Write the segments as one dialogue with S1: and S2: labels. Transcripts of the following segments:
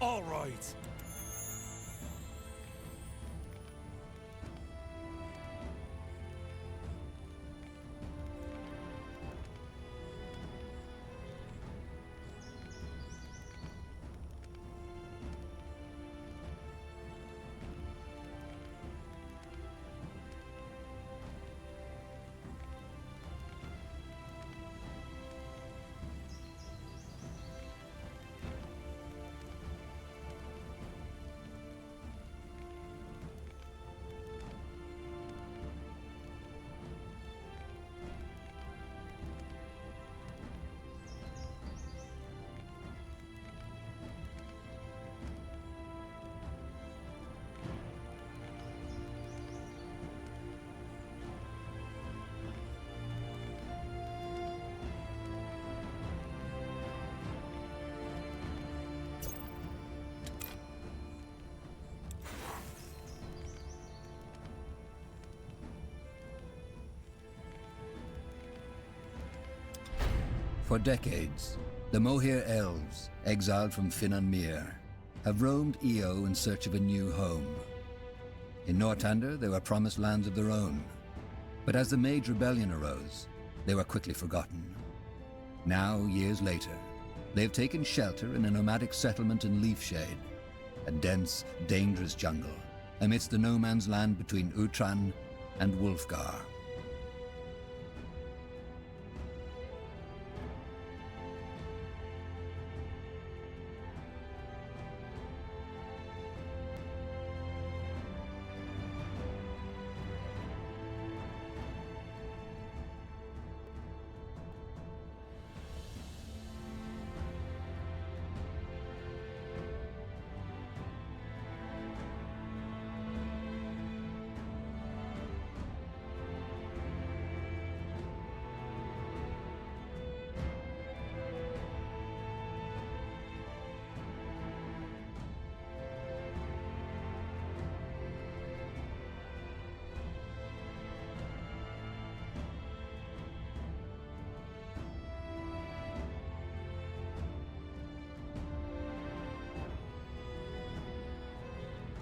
S1: All right.
S2: For decades, the Mohir elves, exiled from Finan Mir, have roamed Io in search of a new home. In Nortander, they were promised lands of their own, but as the Mage Rebellion arose, they were quickly forgotten. Now, years later, they have taken shelter in a nomadic settlement in Leafshade, a dense, dangerous jungle amidst the no-man's land between Utran and Wulfgar.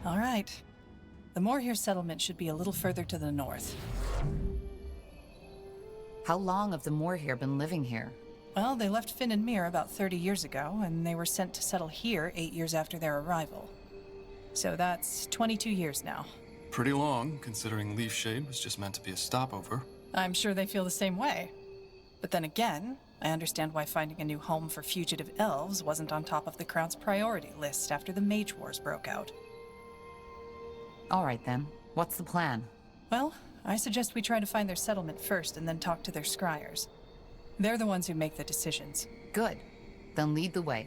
S3: All right. The Morhir settlement should be a little further to the north.
S4: How long have the Morhir been living here?
S3: Well, they left Finan Mir about 30 years ago, and they were sent to settle here 8 years after their arrival. So that's 22 years now.
S5: Pretty long, considering Leafshade was just meant to be a stopover.
S3: I'm sure they feel the same way. But then again, I understand why finding a new home for fugitive elves wasn't on top of the Crown's priority list after the Mage Wars broke out.
S4: All right then, what's the plan?
S3: Well, I suggest we try to find their settlement first and then talk to their scryers. They're the ones who make the decisions.
S4: Good. Then lead the way.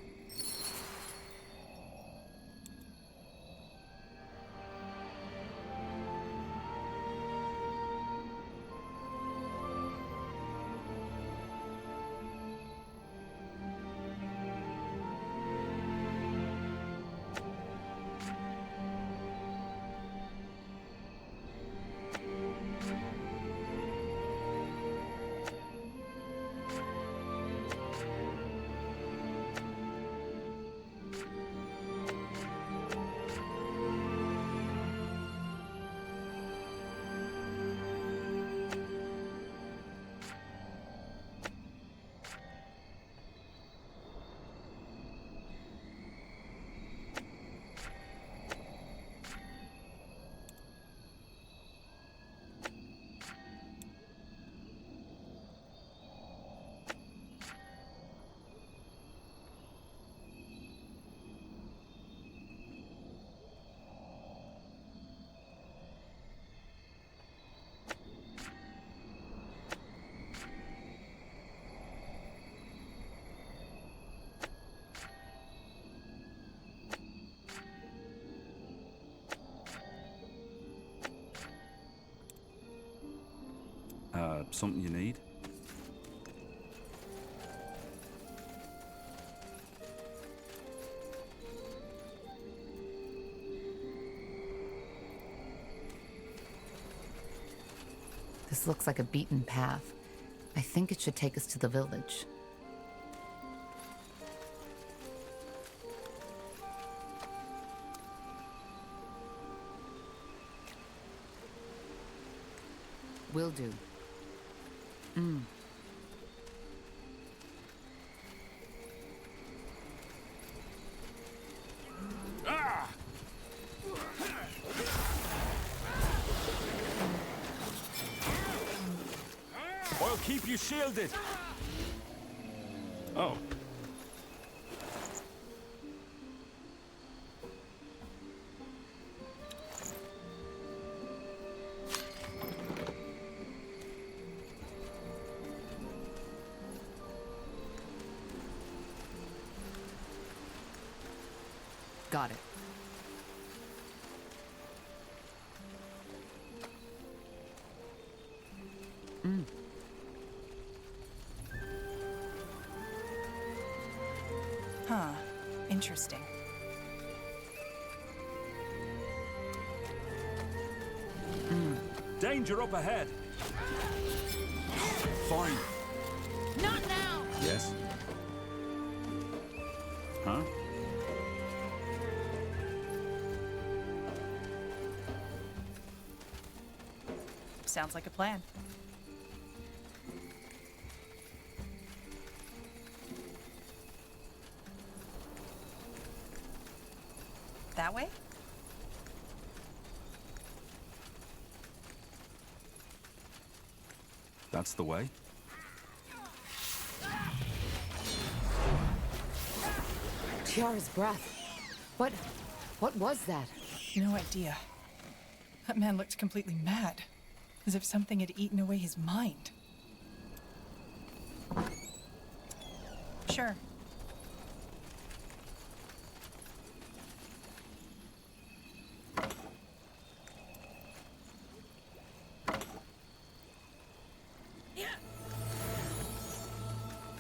S6: Something you need?
S4: This looks like a beaten path. I think it should take us to the village. Will do.
S1: I'll keep you shielded.
S5: Oh.
S4: Got it.
S3: Huh. Interesting.
S1: Danger up ahead. Fine.
S4: Not now!
S1: Yes. Huh?
S3: Sounds like a plan. That way?
S1: That's the way.
S4: Tiara's breath. What was that?
S3: No idea. That man looked completely mad, as if something had eaten away his mind. Sure.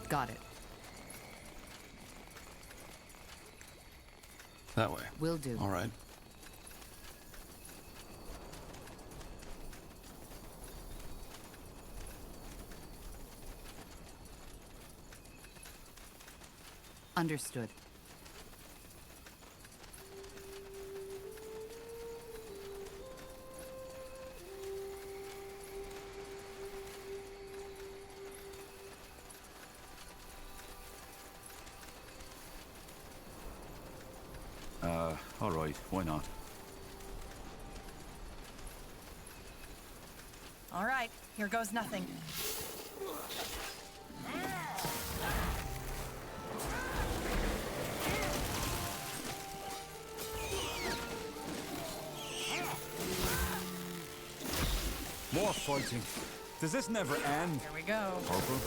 S4: Got it.
S5: That way.
S4: Will do.
S5: All right.
S4: Understood.
S1: All right, why not?
S3: All right, here goes nothing.
S1: More fighting. Does this never end?
S3: Here we go.
S1: Purple?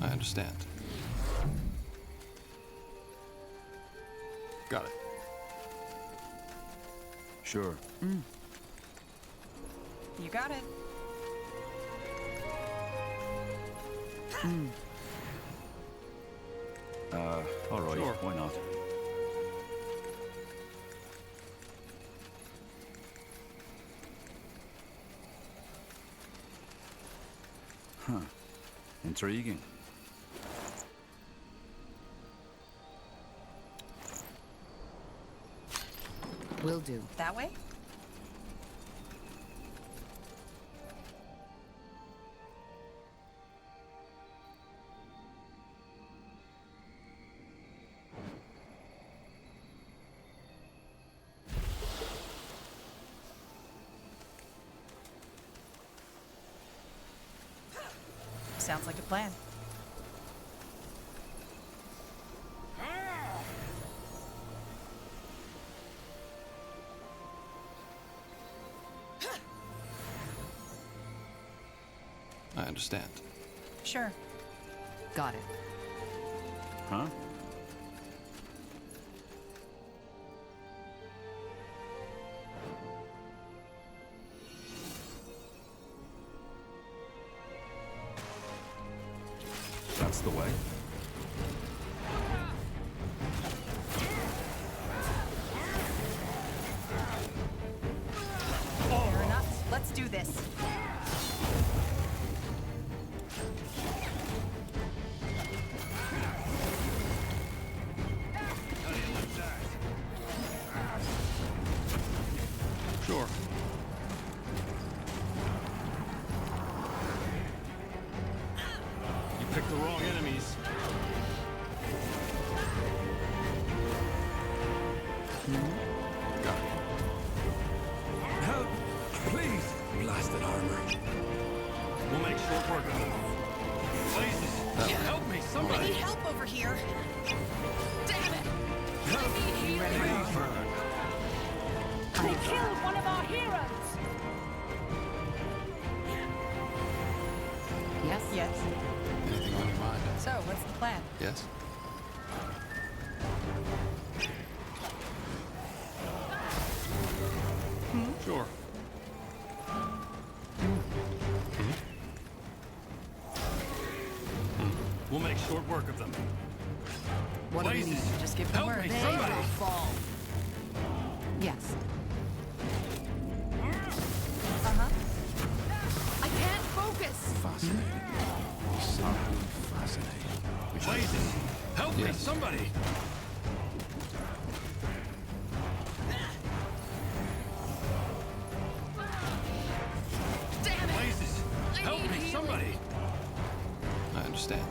S5: I understand. Got it.
S1: Sure.
S3: You got it.
S1: All right,
S5: Sure.
S1: why not? Huh. Intriguing.
S4: Will do.
S3: That way? Sounds like a plan.
S5: I understand.
S3: Sure.
S4: Got it.
S1: Huh? That's the way.
S3: Fair enough. Let's do this.
S5: Got it.
S1: Help! Please! Blasted armor. We'll make short work of it. Please! Help me,
S3: I
S1: somebody!
S3: need help over here. Damn it!
S1: Help! Please!
S6: They killed one of our heroes!
S4: Yes?
S3: Yes.
S5: Anything on your mind?
S3: So, what's the plan?
S5: Yes? Sure.
S1: We'll make short work of them.
S4: What do we
S1: Blazes!
S4: need?
S3: Just give them
S1: Help
S3: word.
S1: me,
S4: They
S1: somebody!
S4: will fall. Yes.
S3: Uh-huh.
S4: I can't focus.
S1: Fascinating. Sound fascinating. Blazes! Help me,
S5: Yes.
S1: somebody!
S3: Damn it!
S1: Blazes!
S3: I
S1: Help
S3: need
S1: me,
S3: healing.
S1: somebody!
S5: I understand.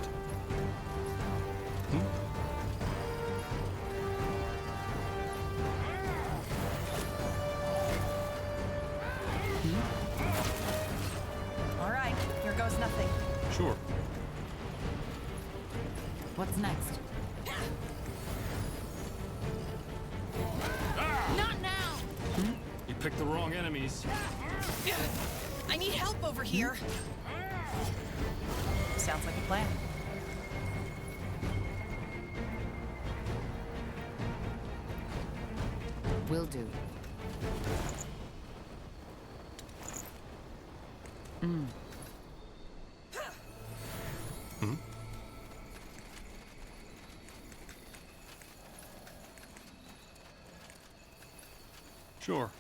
S3: All right, here goes nothing.
S5: Sure.
S4: What's next?
S3: Not now!
S1: You picked the wrong enemies.
S3: I need help over here. Sounds like a plan.
S4: Will do.
S5: Sure.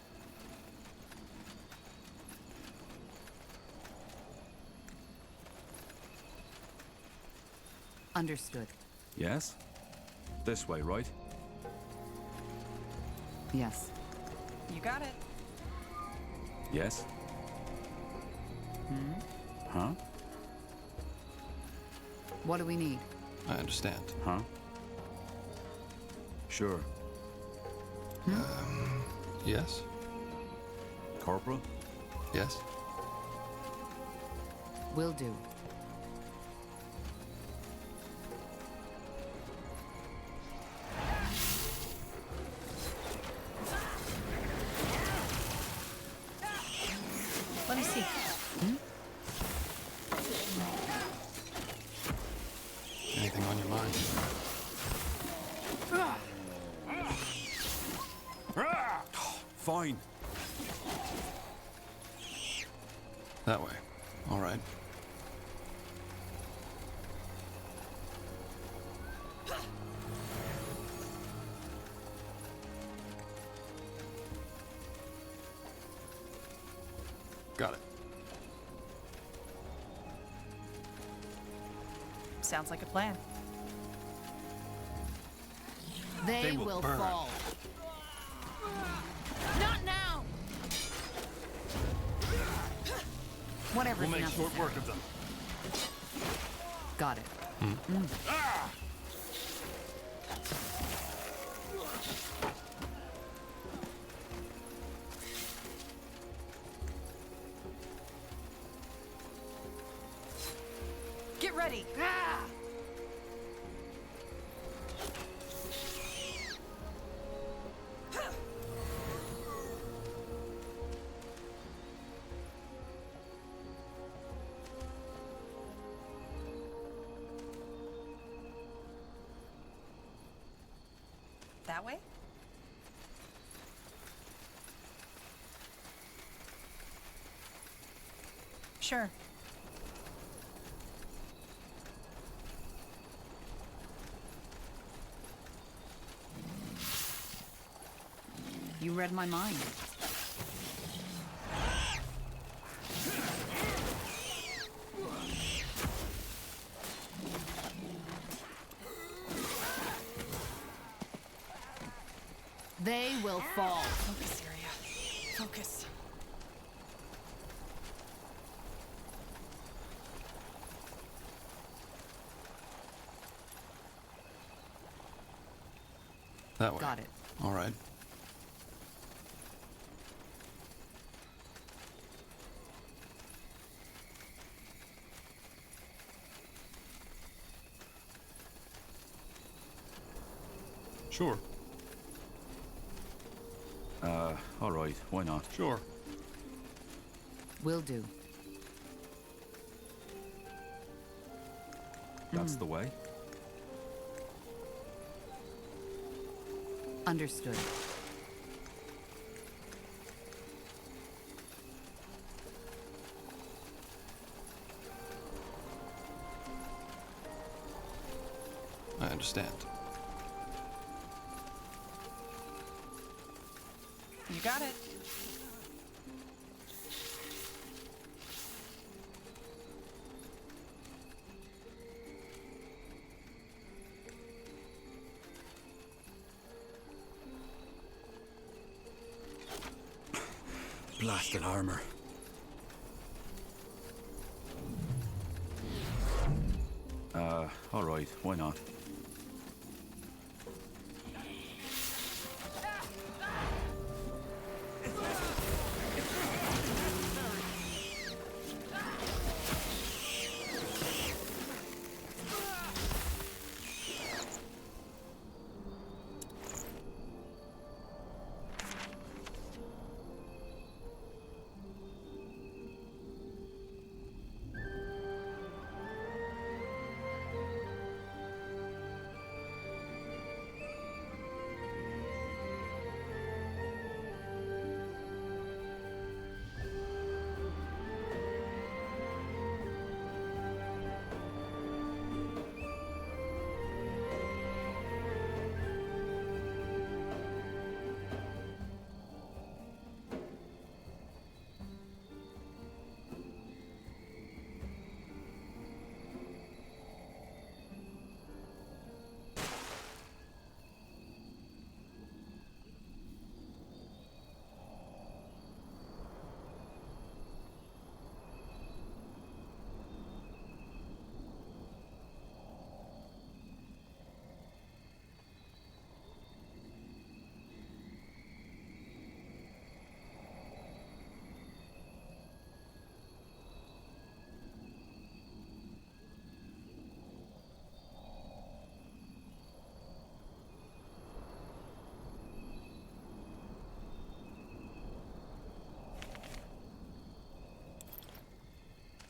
S4: Understood.
S1: Yes? This way, right?
S4: Yes.
S3: You got it.
S1: Yes? Huh?
S4: What do we need?
S5: I understand.
S1: Huh? Sure.
S5: Yes?
S1: Corporal?
S5: Yes?
S4: Will do.
S3: Let me see.
S5: Anything on your mind?
S1: Fine.
S5: That way. All right. Got it.
S3: Sounds like a plan.
S4: They,
S5: will
S4: will
S5: burn.
S4: fall.
S3: Not now!
S4: Whatever's
S1: We'll make
S4: necessary.
S1: short work of them.
S4: Got it.
S3: Get ready! That way? Sure.
S4: You read my mind. They will fall.
S3: Focus, Syria. Focus.
S5: That way.
S4: Got it.
S5: All right. Sure.
S1: All right, why not?
S5: Sure.
S4: Will do.
S1: That's the way.
S4: Understood.
S5: I understand.
S3: You got it.
S1: Blasted armor. All right, why not?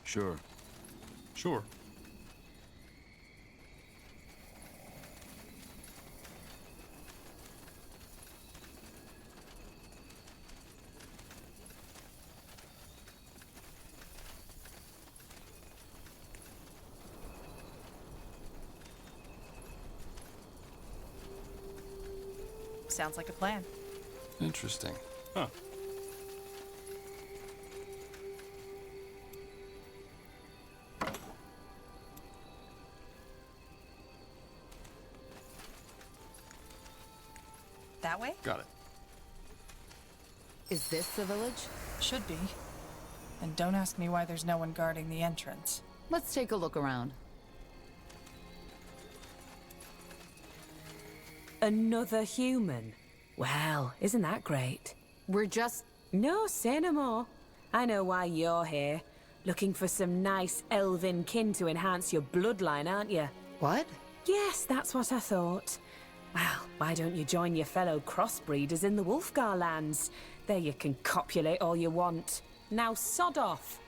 S1: Sure.
S5: Sure.
S3: Sounds like a plan.
S5: Interesting. Huh.
S3: That way?
S5: Got it.
S4: Is this the village?
S3: Should be. And don't ask me why there's no one guarding the entrance.
S4: Let's take a look around.
S7: Another human? Well, isn't that great?
S4: We're just...
S7: No, say no more. I know why you're here. Looking for some nice elven kin to enhance your bloodline, aren't you?
S4: What?
S7: Yes, that's what I thought. Well, why don't you join your fellow crossbreeders in the Wolfgar lands? There you can copulate all you want. Now sod off.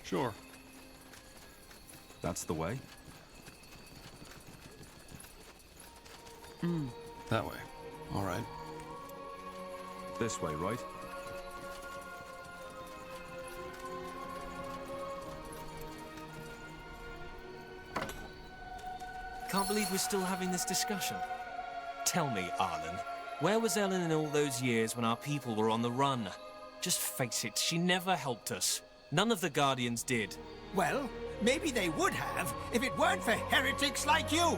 S5: Sure.
S1: That's the way.
S5: That way. All right.
S1: This way, right?
S8: Can't believe we're still having this discussion. Tell me, Arlen, where was Ellen in all those years when our people were on the run? Just face it, she never helped us. None of the Guardians did.
S9: Well, maybe they would have if it weren't for heretics like you.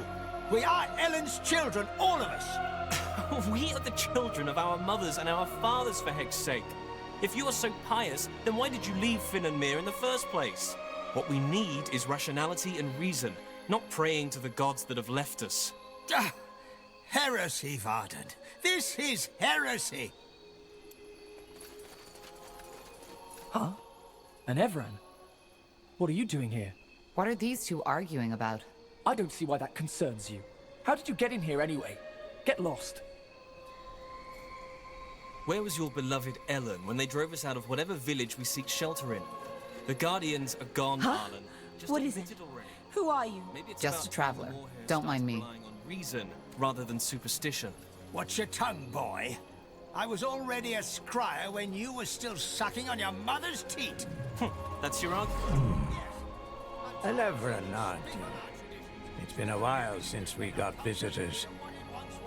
S9: We are Ellen's children, all of us.
S8: We are the children of our mothers and our fathers, for heck's sake. If you are so pious, then why did you leave Finn and Mir in the first place? What we need is rationality and reason, not praying to the gods that have left us.
S9: Heresy, Varden. This is heresy.
S10: Huh? And Evran? What are you doing here?
S4: What are these two arguing about?
S10: I don't see why that concerns you. How did you get in here anyway? Get lost.
S8: Where was your beloved Ellen when they drove us out of whatever village we seek shelter in? The Guardians are gone, Arlen. Just
S7: What is
S8: admit
S7: it?
S8: already.
S7: Who are you?
S8: Maybe it's
S4: Just
S8: about
S4: a traveler.
S8: time the Moorhair
S4: Don't mind
S8: starts
S4: me.
S8: relying on reason rather than superstition.
S9: Watch your tongue, boy. I was already a scryer when you were still sucking on your mother's teat.
S8: That's your argument?
S11: A never an argument. It's been a while since we got visitors.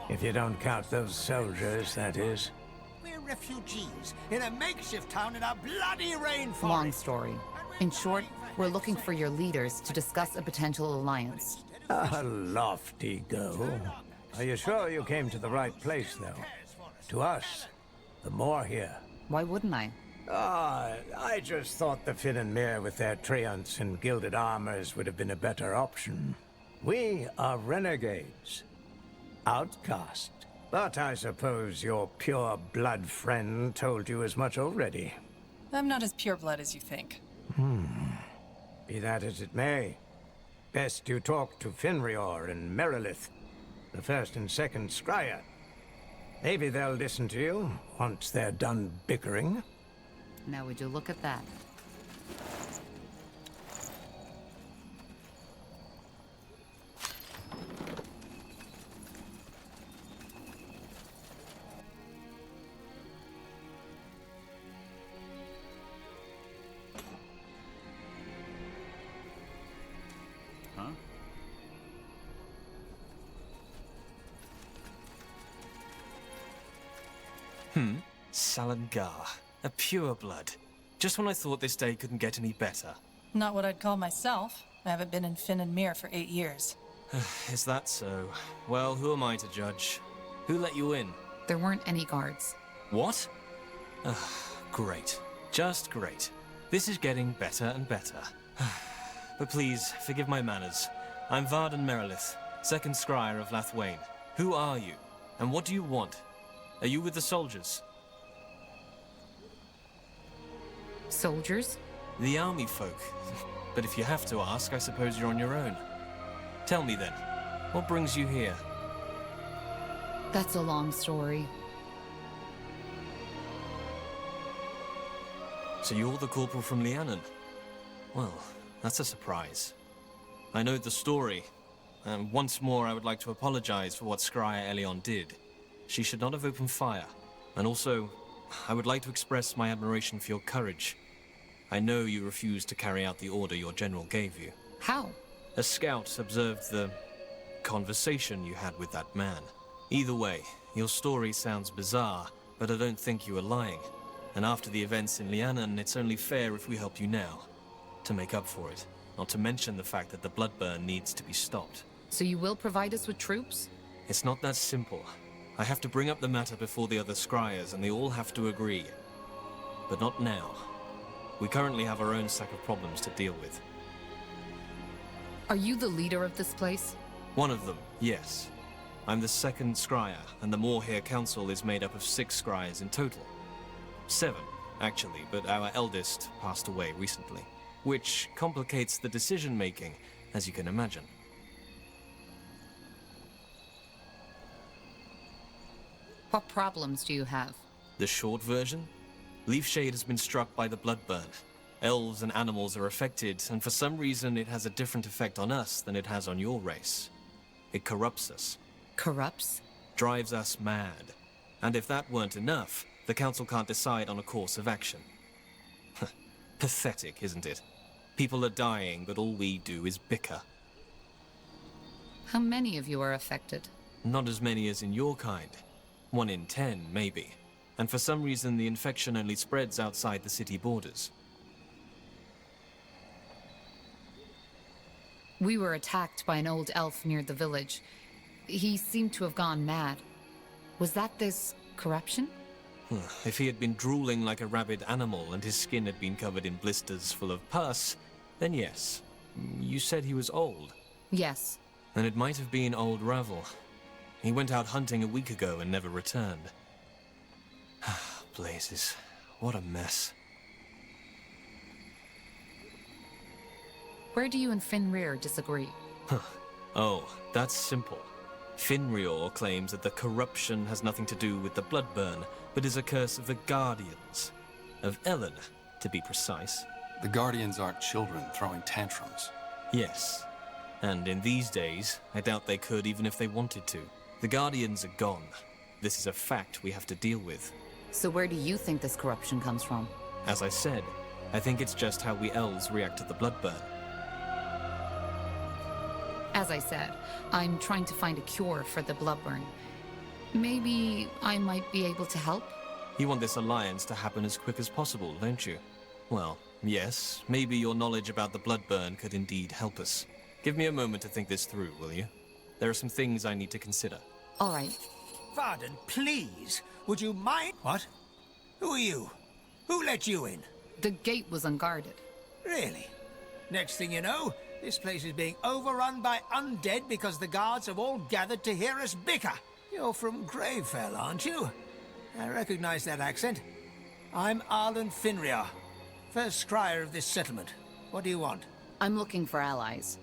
S11: If you don't count those soldiers, that is.
S9: We're refugees in a makeshift town in a bloody rainforest.
S4: Long story. In short, we're looking for your leaders to discuss a potential alliance.
S11: A lofty goal. Are you sure you came to the right place, though? To us, the Moorhair.
S4: Why wouldn't I?
S11: I just thought the Finn and Mere with their treants and gilded armors would have been a better option. We are renegades. Outcast. But I suppose your pure blood friend told you as much already.
S3: I'm not as pure blood as you think.
S11: Be that as it may, best you talk to Finrior and Merilith, the first and second Scryer. Maybe they'll listen to you once they're done bickering.
S4: Now would you look at that?
S8: Salangar. A pure blood. Just when I thought this day couldn't get any better.
S3: Not what I'd call myself. I haven't been in Finn and Mere for 8 years.
S8: Is that so? Well, who am I to judge? Who let you in?
S4: There weren't any guards.
S8: What? Great. Just great. This is getting better and better. But please, forgive my manners. I'm Varden Merilith, second scryer of Lathwain. Who are you? And what do you want? Are you with the soldiers?
S4: Soldiers?
S8: The army folk. But if you have to ask, I suppose you're on your own. Tell me then, what brings you here?
S4: That's a long story.
S8: So you're the corporal from Lianon? Well, that's a surprise. I know the story, and once more I would like to apologize for what Scryer Elion did. She should not have opened fire. And also, I would like to express my admiration for your courage. I know you refused to carry out the order your general gave you.
S4: How?
S8: A scout observed the conversation you had with that man. Either way, your story sounds bizarre, but I don't think you are lying. And after the events in Lianon, it's only fair if we help you now, to make up for it. Not to mention the fact that the bloodburn needs to be stopped.
S4: So you will provide us with troops?
S8: It's not that simple. I have to bring up the matter before the other scryers, and they all have to agree. But not now. We currently have our own sack of problems to deal with.
S4: Are you the leader of this place?
S8: One of them, yes. I'm the second scryer, and the Moorhair Council is made up of 6 scryers in total. 7, actually, but our eldest passed away recently, which complicates the decision-making, as you can imagine.
S4: What problems do you have?
S8: The short version? Leafshade has been struck by the bloodburn. Elves and animals are affected, and for some reason it has a different effect on us than it has on your race. It corrupts us.
S4: Corrupts?
S8: Drives us mad. And if that weren't enough, the Council can't decide on a course of action. Pathetic, isn't it? People are dying, but all we do is bicker.
S4: How many of you are affected?
S8: Not as many as in your kind. 1 in 10, maybe. And for some reason, the infection only spreads outside the city borders.
S4: We were attacked by an old elf near the village. He seemed to have gone mad. Was that this corruption?
S8: If he had been drooling like a rabid animal and his skin had been covered in blisters full of pus, then yes. You said he was old.
S4: Yes.
S8: Then it might have been old Ravel. He went out hunting a week ago and never returned. Blazes. What a mess.
S4: Where do you and Finrir disagree?
S8: Oh, that's simple. Finrior claims that the corruption has nothing to do with the bloodburn, but is a curse of the Guardians. Of Ellen, to be precise.
S5: The Guardians aren't children throwing tantrums.
S8: Yes. And in these days, I doubt they could even if they wanted to. The Guardians are gone. This is a fact we have to deal with.
S4: So where do you think this corruption comes from?
S8: As I said, I think it's just how we elves react to the bloodburn.
S4: As I said, I'm trying to find a cure for the bloodburn. Maybe I might be able to help?
S8: You want this alliance to happen as quick as possible, don't you? Well, yes, maybe your knowledge about the bloodburn could indeed help us. Give me a moment to think this through, will you? There are some things I need to consider.
S4: All right.
S9: Varden, please, would you mind? What? Who are you? Who let you in?
S4: The gate was unguarded.
S9: Really? Next thing you know, this place is being overrun by undead because the guards have all gathered to hear us bicker. You're from Gravefell, aren't you? I recognize that accent. I'm Arlen Finrior, first scryer of this settlement. What do you want?
S4: I'm looking for allies.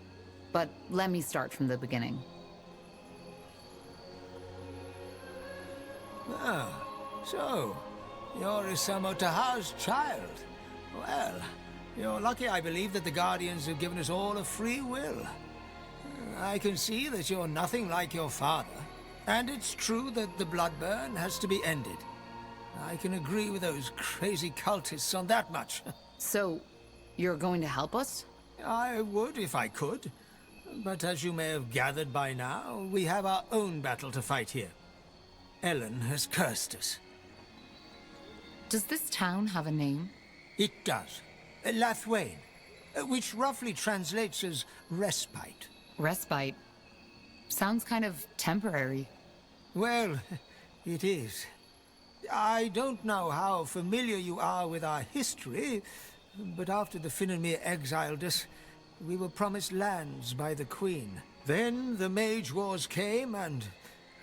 S4: But let me start from the beginning.
S9: Ah, so, you're Isamo Taha's child. Well, you're lucky, I believe, that the Guardians have given us all a free will. I can see that you're nothing like your father, and it's true that the bloodburn has to be ended. I can agree with those crazy cultists on that much.
S4: So, you're going to help us?
S9: I would if I could, but as you may have gathered by now, we have our own battle to fight here. Ellen has cursed us.
S4: Does this town have a name?
S9: It does. Lathwain, which roughly translates as respite.
S4: Respite? Sounds kind of temporary.
S9: Well, it is. I don't know how familiar you are with our history, but after the Finnenmere exiled us, we were promised lands by the Queen. Then the Mage Wars came, and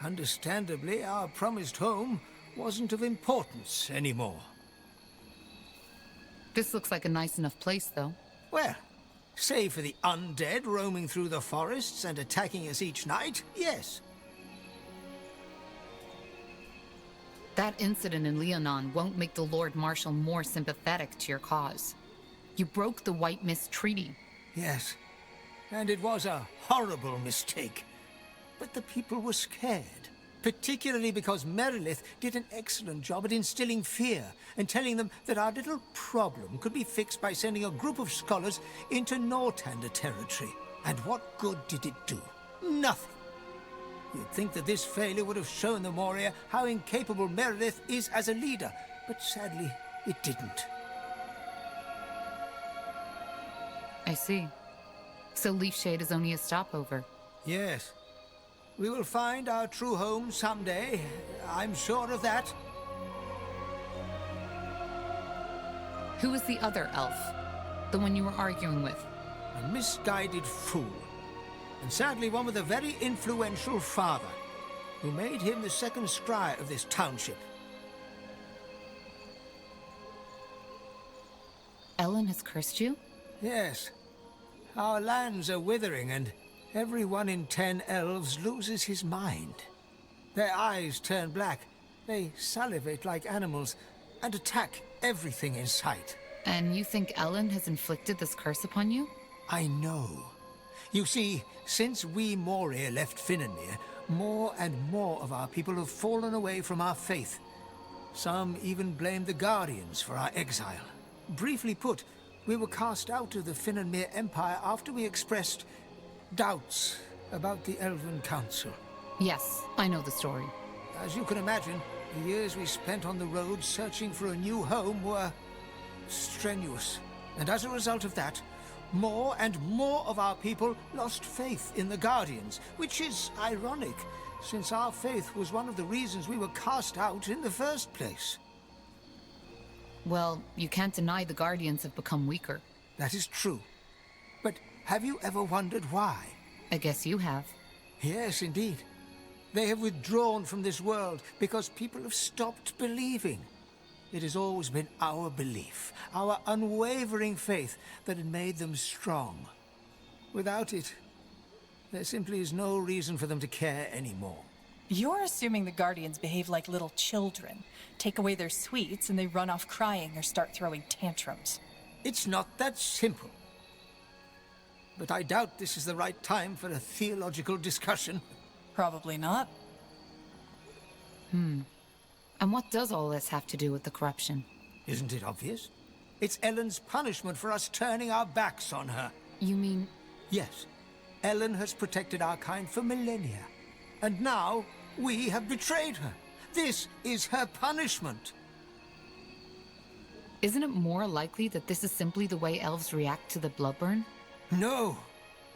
S9: understandably, our promised home wasn't of importance anymore.
S4: This looks like a nice enough place, though.
S9: Well, save for the undead roaming through the forests and attacking us each night, yes.
S4: That incident in Leonon won't make the Lord Marshal more sympathetic to your cause. You broke the White Mist Treaty.
S9: Yes, and it was a horrible mistake. But the people were scared, particularly because Merilith did an excellent job at instilling fear and telling them that our little problem could be fixed by sending a group of scholars into Northander territory. And what good did it do? Nothing. You'd think that this failure would have shown the Moria how incapable Merilith is as a leader, but sadly, it didn't.
S4: I see. So Leafshade is only a stopover.
S9: Yes. We will find our true home someday. I'm sure of that.
S4: Who was the other elf? The one you were arguing with?
S9: A misguided fool. And sadly one with a very influential father, who made him the second scryer of this township.
S4: Ellen has cursed you?
S9: Yes. Our lands are withering, and every 1 in 10 elves loses his mind. Their eyes turn black, they salivate like animals, and attack everything in sight.
S4: And you think Ellen has inflicted this curse upon you?
S9: I know. You see, since we Moria left Finnenmere, more and more of our people have fallen away from our faith. Some even blame the Guardians for our exile. Briefly put, we were cast out of the Finnenmere Empire after we expressed doubts about the Elven Council.
S4: Yes, I know the story.
S9: As you can imagine, the years we spent on the road searching for a new home were strenuous. And as a result of that, more and more of our people lost faith in the Guardians, which is ironic, since our faith was one of the reasons we were cast out in the first place.
S4: Well, you can't deny the Guardians have become weaker.
S9: That is true. But have you ever wondered why?
S4: I guess you have.
S9: Yes, indeed. They have withdrawn from this world because people have stopped believing. It has always been our belief, our unwavering faith, that had made them strong. Without it, There simply is no reason for them to care anymore.
S3: You're assuming the Guardians behave like little children, take away their sweets, and they run off crying or start throwing tantrums.
S9: It's not that simple. But I doubt this is the right time for a theological discussion.
S3: Probably not.
S4: And what does all this have to do with the corruption?
S9: Isn't it obvious? It's Ellen's punishment for us turning our backs on her.
S4: You mean...
S9: Yes. Ellen has protected our kind for millennia. And now, we have betrayed her. This is her punishment.
S4: Isn't it more likely that this is simply the way elves react to the bloodburn?
S9: No.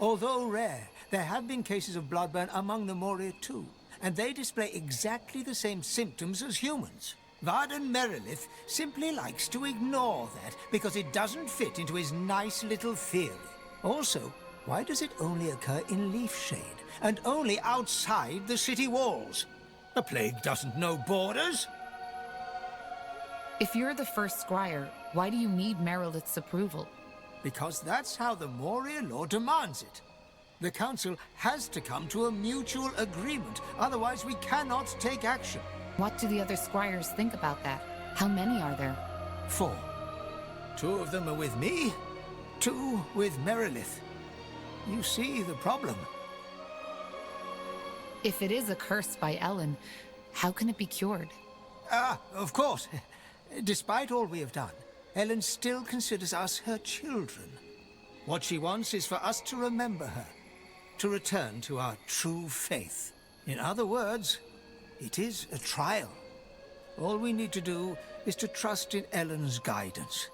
S9: Although rare, there have been cases of bloodburn among the Moria too. And they display exactly the same symptoms as humans. Varden Merilith simply likes to ignore that because it doesn't fit into his nice little theory. Also, why does it only occur in Leafshade and only outside the city walls? The plague doesn't know borders.
S4: If you're the first scryer, why do you need Merilith's approval?
S9: Because that's how the Moria law demands it. The Council has to come to a mutual agreement, otherwise we cannot take action.
S4: What do the other scryers think about that? How many are there?
S9: 4. 2 of them are with me, 2 with Merilith. You see the problem.
S4: If it is a curse by Ellen, how can it be cured?
S9: Of course. Despite all we have done, Ellen still considers us her children. What she wants is for us to remember her, to return to our true faith. In other words, it is a trial. All we need to do is to trust in Ellen's guidance.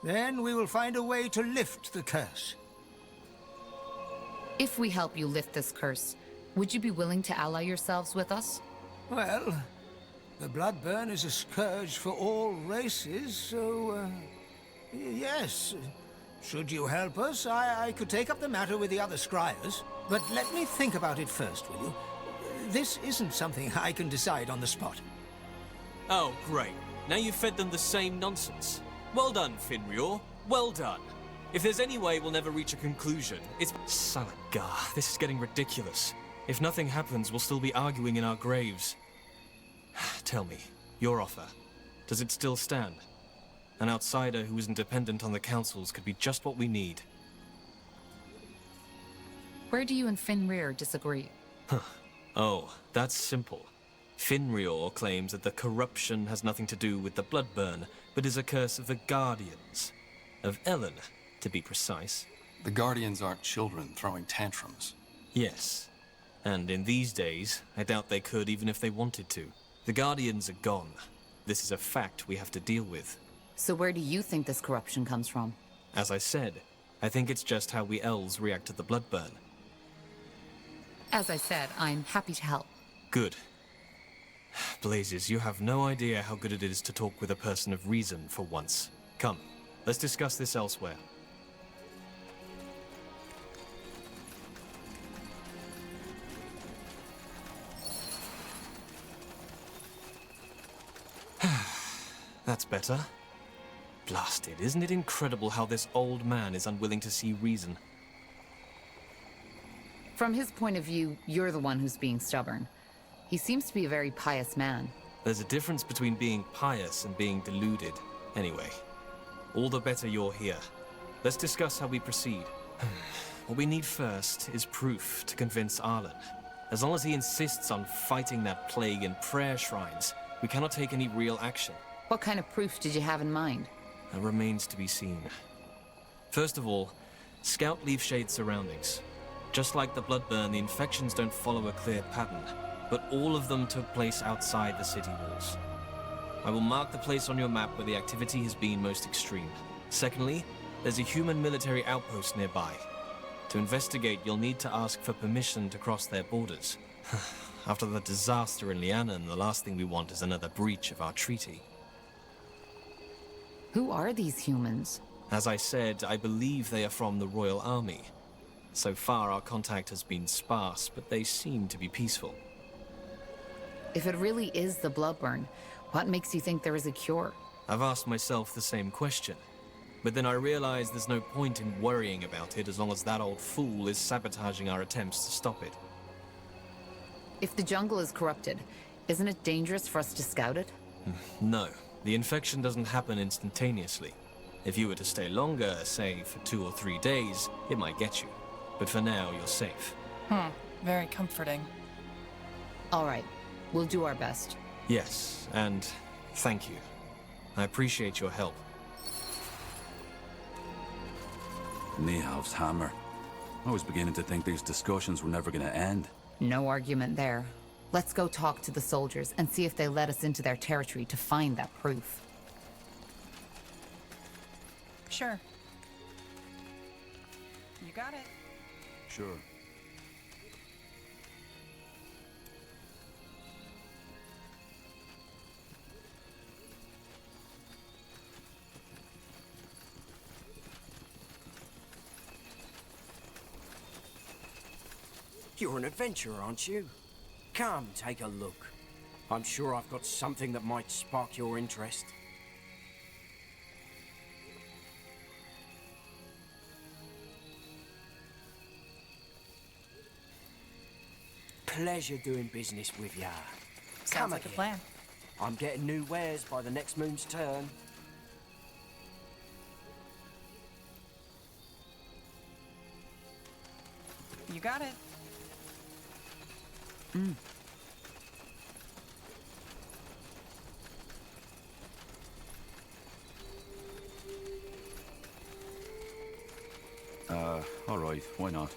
S9: Then we will find a way to lift the curse.
S4: If we help you lift this curse, would you be willing to ally yourselves with us?
S9: Well, the bloodburn is a scourge for all races, so, yes. Should you help us, I could take up the matter with the other scryers. But let me think about it first, will you? This isn't something I can decide on the spot.
S8: Oh, great. Now you've fed them the same nonsense. Well done, Finrior. Well done. If there's any way we'll never reach a conclusion, it's... Salagar, this is getting ridiculous. If nothing happens, we'll still be arguing in our graves. Tell me, your offer, does it still stand? An outsider who isn't dependent on the councils could be just what we need.
S4: Where do you and Finrir disagree?
S8: Oh, that's simple. Finrior claims that the corruption has nothing to do with the bloodburn, but is a curse of the Guardians. Of Ellen, to be precise.
S5: The Guardians aren't children throwing tantrums.
S8: Yes. And in these days, I doubt they could even if they wanted to. The Guardians are gone. This is a fact we have to deal with.
S4: So where do you think this corruption comes from?
S8: As I said, I think it's just how we elves react to the bloodburn.
S4: As I said, I'm happy to help.
S8: Good. Blazes, you have no idea how good it is to talk with a person of reason for once. Come, let's discuss this elsewhere. That's better. Blasted, isn't it incredible how this old man is unwilling to see reason?
S4: From his point of view, you're the one who's being stubborn. He seems to be a very pious man.
S8: There's a difference between being pious and being deluded. Anyway, all the better you're here. Let's discuss how we proceed. What we need first is proof to convince Arlen. As long as he insists on fighting that plague in prayer shrines, we cannot take any real action.
S4: What kind of proof did you have in mind?
S8: That remains to be seen. First of all, scout Leafshade's surroundings. Just like the bloodburn, the infections don't follow a clear pattern, but all of them took place outside the city walls. I will mark the place on your map where the activity has been most extreme. Secondly, there's a human military outpost nearby. To investigate, you'll need to ask for permission to cross their borders. After the disaster in Lianan, the last thing we want is another breach of our treaty.
S4: Who are these humans?
S8: As I said, I believe they are from the Royal Army. So far, our contact has been sparse, but they seem to be peaceful.
S4: If it really is the bloodburn, what makes you think there is a cure?
S8: I've asked myself the same question. But then I realized there's no point in worrying about it as long as that old fool is sabotaging our attempts to stop it.
S4: If the jungle is corrupted, isn't it dangerous for us to scout it?
S8: No, the infection doesn't happen instantaneously. If you were to stay longer, say for 2 or 3 days, it might get you. But for now, you're safe.
S3: Very comforting.
S4: All right, we'll do our best.
S8: Yes, and thank you. I appreciate your help.
S1: Niehauf's hammer. I was beginning to think these discussions were never going to end.
S4: No argument there. Let's go talk to the soldiers and see if they let us into their territory to find that proof.
S3: Sure. You got it.
S1: Sure.
S12: You're an adventurer, aren't you? Come, take a look. I'm sure I've got something that might spark your interest. Pleasure doing business with ya.
S3: Sounds like a plan.
S12: I'm getting new wares by the next moon's turn.
S3: You got it.
S1: All right, why not?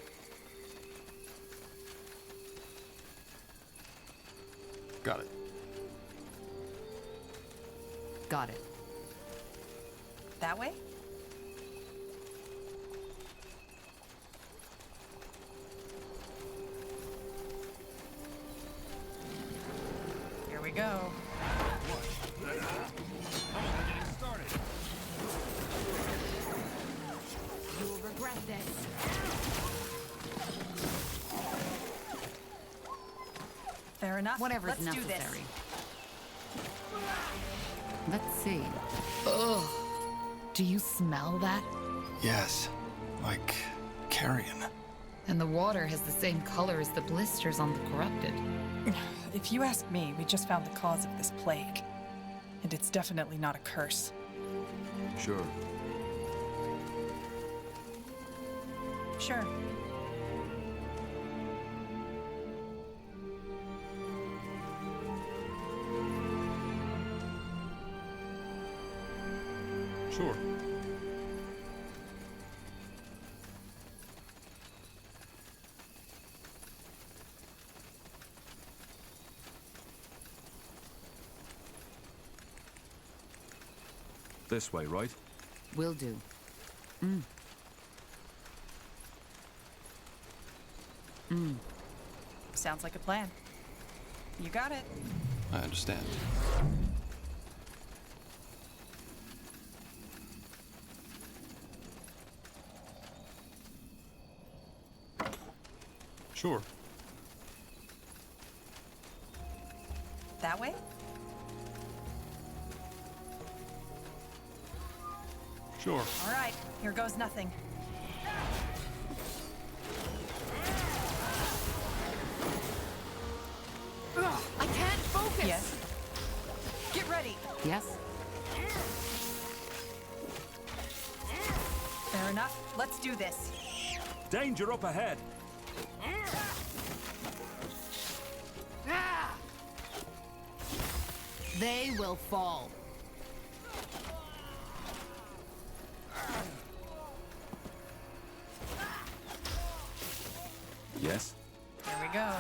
S5: Got it.
S4: Got it.
S3: That way? Here we go.
S6: You will regret this.
S3: Fair enough.
S4: Whatever's
S3: Let's do this.
S4: necessary. Let's see. Ugh. Do you smell that?
S5: Yes, like carrion.
S4: And the water has the same color as the blisters on the corrupted.
S3: If you ask me, we just found the cause of this plague. And it's definitely not a curse.
S1: Sure.
S3: Sure.
S1: Sure. This way, right?
S4: Will do.
S3: Sounds like a plan. You got it.
S5: I understand. Sure.
S3: That way?
S5: Sure.
S3: All right, here goes nothing.
S6: I can't focus.
S3: Yes. Get ready.
S4: Yes?
S3: Fair enough. Let's do this.
S1: Danger up ahead!
S4: They will fall.
S1: Yes?
S3: Here we go.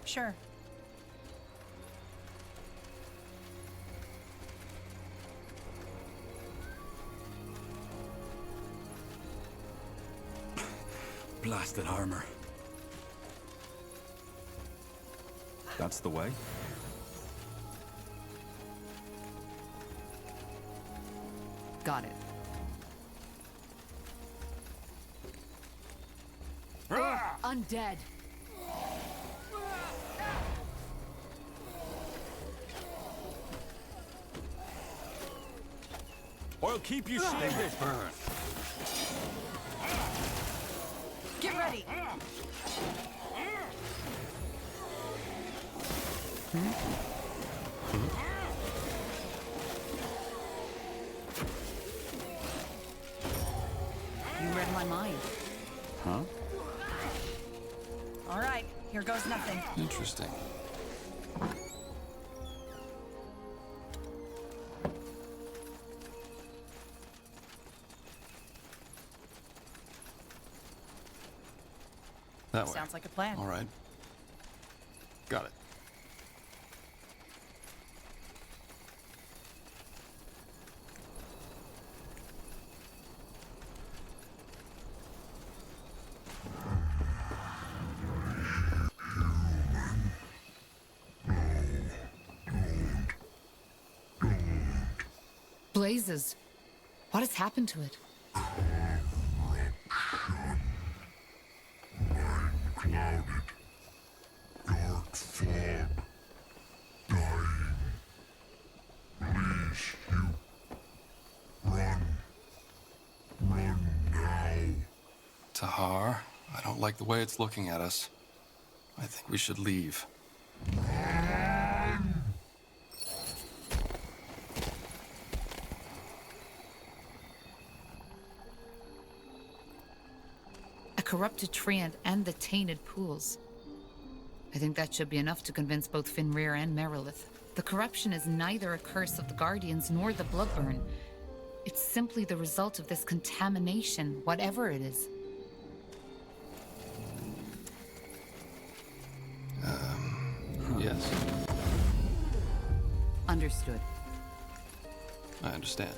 S3: Sure.
S1: Blasted armor. That's the way?
S4: Got it.
S6: Undead.
S1: I'll keep you steady.
S3: Get ready.
S4: You read my mind.
S5: Huh?
S3: All right, here goes nothing.
S5: Interesting. That way.
S3: Sounds like a plan.
S5: All right. Got it.
S4: Blazes. What has happened to it?
S13: Clouded, dark fog, dying. Please, you run now.
S5: Tahar, I don't like the way it's looking at us. I think we should leave.
S4: A corrupted treant and the tainted pools. I think that should be enough to convince both Fenrir and Merilith. The corruption is neither a curse of the Guardians nor the Bloodburn. It's simply the result of this contamination, whatever it is.
S5: Yes.
S4: Understood.
S5: I understand.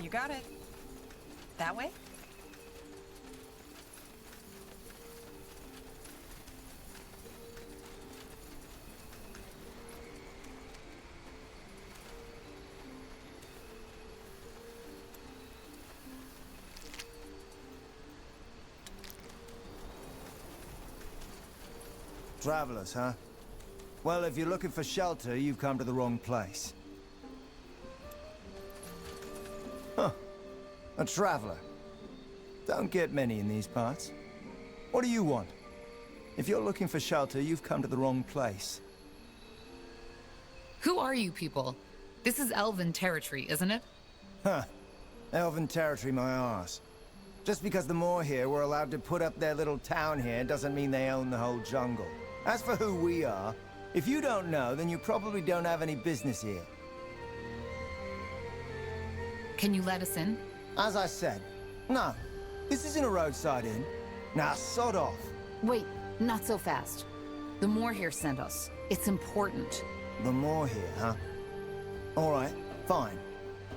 S3: You got it. That way?
S14: Travelers, huh? Well, if you're looking for shelter, you've come to the wrong place. Huh. A traveler. Don't get many in these parts. What do you want? If you're looking for shelter, you've come to the wrong place.
S4: Who are you people? This is Elven territory, isn't it?
S14: Huh. Elven territory, my arse. Just because the Moor here were allowed to put up their little town here doesn't mean they own the whole jungle. As for who we are, if you don't know, then you probably don't have any business here.
S4: Can you let us in?
S14: As I said, no. This isn't a roadside inn. Now, sod off.
S4: Wait, not so fast. The Moor here sent us. It's important.
S14: The Moor here, huh? All right, fine.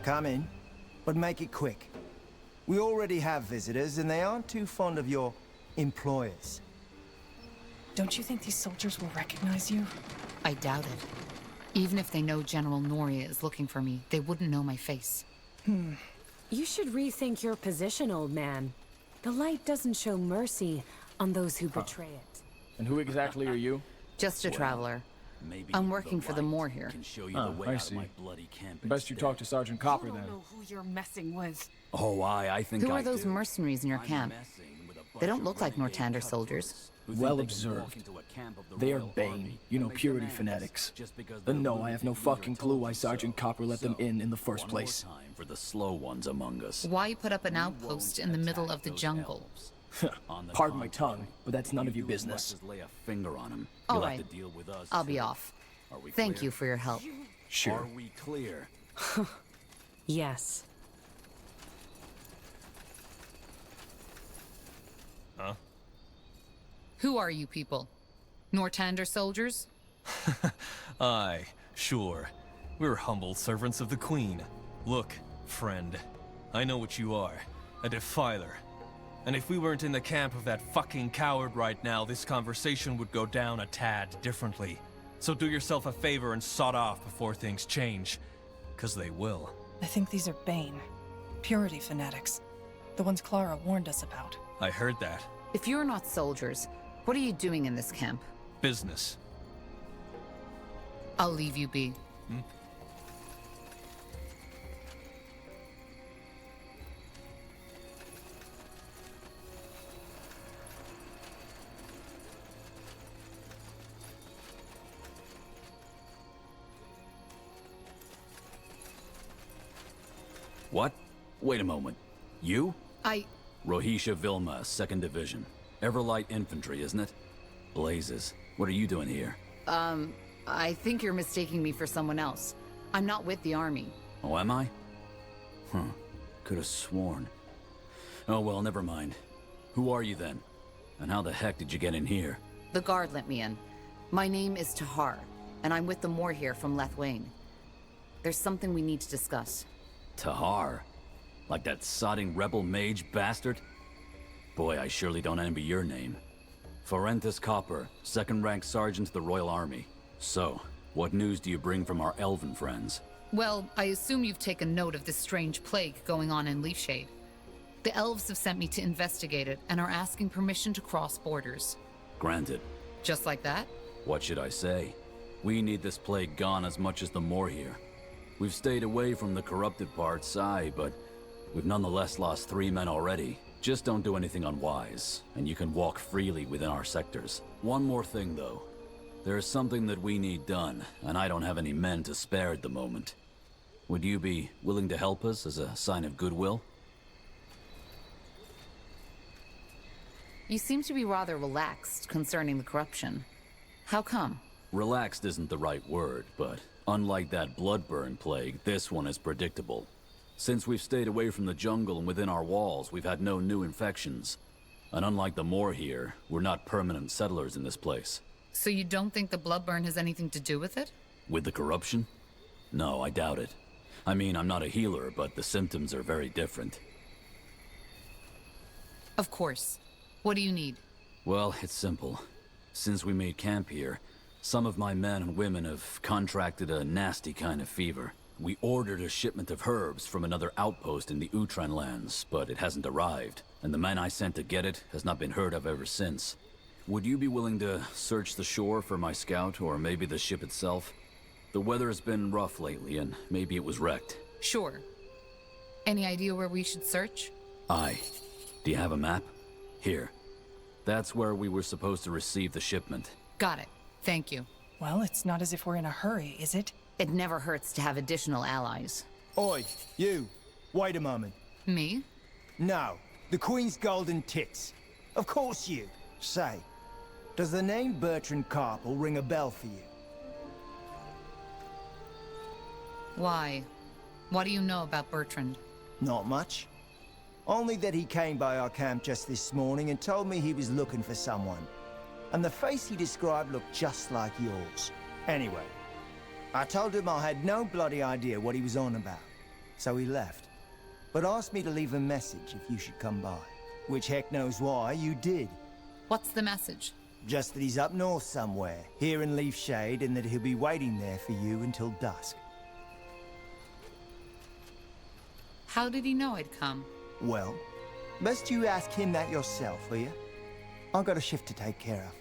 S14: Come in, but make it quick. We already have visitors, and they aren't too fond of your employers.
S3: Don't you think these soldiers will recognize you?
S4: I doubt it. Even if they know General Noria is looking for me, they wouldn't know my face.
S7: You should rethink your position, old man. The light doesn't show mercy on those who betray it.
S10: And who exactly are you?
S4: Just a traveler. I'm working for the Moor here.
S10: I see. Best you talk to Sergeant Copper then.
S7: I don't know who you're messing with.
S1: Oh, I think
S4: Who are those mercenaries in your camp? They don't look like Nortander soldiers.
S10: Well observed. They are Bane, you know, purity fanatics. And no, I have no fucking clue why Sergeant Copper let them in the first place.
S1: For the slow ones among us.
S4: Why put up an outpost in the middle of the jungle?
S10: Pardon my tongue, but that's none of your business.
S1: Lay a finger on him.
S4: All right, I'll be off. Thank you for your help.
S10: Sure.
S1: Are we clear?
S7: Yes.
S8: Huh?
S4: Who are you people? Nortander soldiers?
S8: Aye, sure. We're humble servants of the Queen. Look, friend, I know what you are. A defiler. And if we weren't in the camp of that fucking coward right now, this conversation would go down a tad differently. So do yourself a favor and sod off before things change. 'Cause they will.
S3: I think these are Bane. Purity fanatics. The ones Clara warned us about.
S8: I heard that.
S4: If you're not soldiers, what are you doing in this camp?
S8: Business.
S4: I'll leave you be.
S15: What? Wait a moment. You?
S4: I...
S15: Rohisha Vilma, 2nd Division. Everlight Infantry, isn't it? Blazes. What are you doing here?
S4: I think you're mistaking me for someone else. I'm not with the army.
S15: Oh, am I? Huh. Could have sworn. Oh, well, never mind. Who are you then? And how the heck did you get in here?
S4: The guard let me in. My name is Tahar, and I'm with the Moor here from Lethwain. There's something we need to discuss.
S15: Tahar? Like that sodding rebel mage bastard? Boy, I surely don't envy your name. Forenthus Copper, 2nd rank sergeant to the Royal Army. So, what news do you bring from our elven friends?
S4: Well, I assume you've taken note of this strange plague going on in Leafshade. The elves have sent me to investigate it and are asking permission to cross borders.
S15: Granted.
S4: Just like that?
S15: What should I say? We need this plague gone as much as the Moor here. We've stayed away from the corrupted parts, aye, but we've nonetheless lost 3 men already. Just don't do anything unwise, and you can walk freely within our sectors. One more thing, though. There is something that we need done, and I don't have any men to spare at the moment. Would you be willing to help us as a sign of goodwill?
S4: You seem to be rather relaxed concerning the corruption. How come?
S15: Relaxed isn't the right word, but unlike that bloodburn plague, this one is predictable. Since we've stayed away from the jungle and within our walls, we've had no new infections. And unlike the Moor here, we're not permanent settlers in this place.
S4: So you don't think the bloodburn has anything to do with it?
S15: With the corruption? No, I doubt it. I mean, I'm not a healer, but the symptoms are very different.
S4: Of course. What do you need?
S15: Well, it's simple. Since we made camp here, some of my men and women have contracted a nasty kind of fever. We ordered a shipment of herbs from another outpost in the Utran lands, but it hasn't arrived, and the man I sent to get it has not been heard of ever since. Would you be willing to search the shore for my scout, or maybe the ship itself? The weather's been rough lately, and maybe it was wrecked.
S4: Sure. Any idea where we should search?
S15: Aye. Do you have a map? Here. That's where we were supposed to receive the shipment.
S4: Got it. Thank you.
S3: Well, it's not as if we're in a hurry, is it?
S4: It never hurts to have additional allies.
S14: Oi, you. Wait a moment.
S4: Me?
S14: No. The Queen's golden tits. Of course you. Say, does the name Bertrand Carpel ring a bell for you?
S4: Why? What do you know about Bertrand?
S14: Not much. Only that he came by our camp just this morning and told me he was looking for someone. And the face he described looked just like yours. Anyway, I told him I had no bloody idea what he was on about. So he left. But asked me to leave a message if you should come by. Which heck knows why you did.
S4: What's the message?
S14: Just that he's up north somewhere, here in Leafshade, and that he'll be waiting there for you until dusk.
S4: How did he know I'd come?
S14: Well, best you ask him that yourself, will you? I've got a shift to take care of.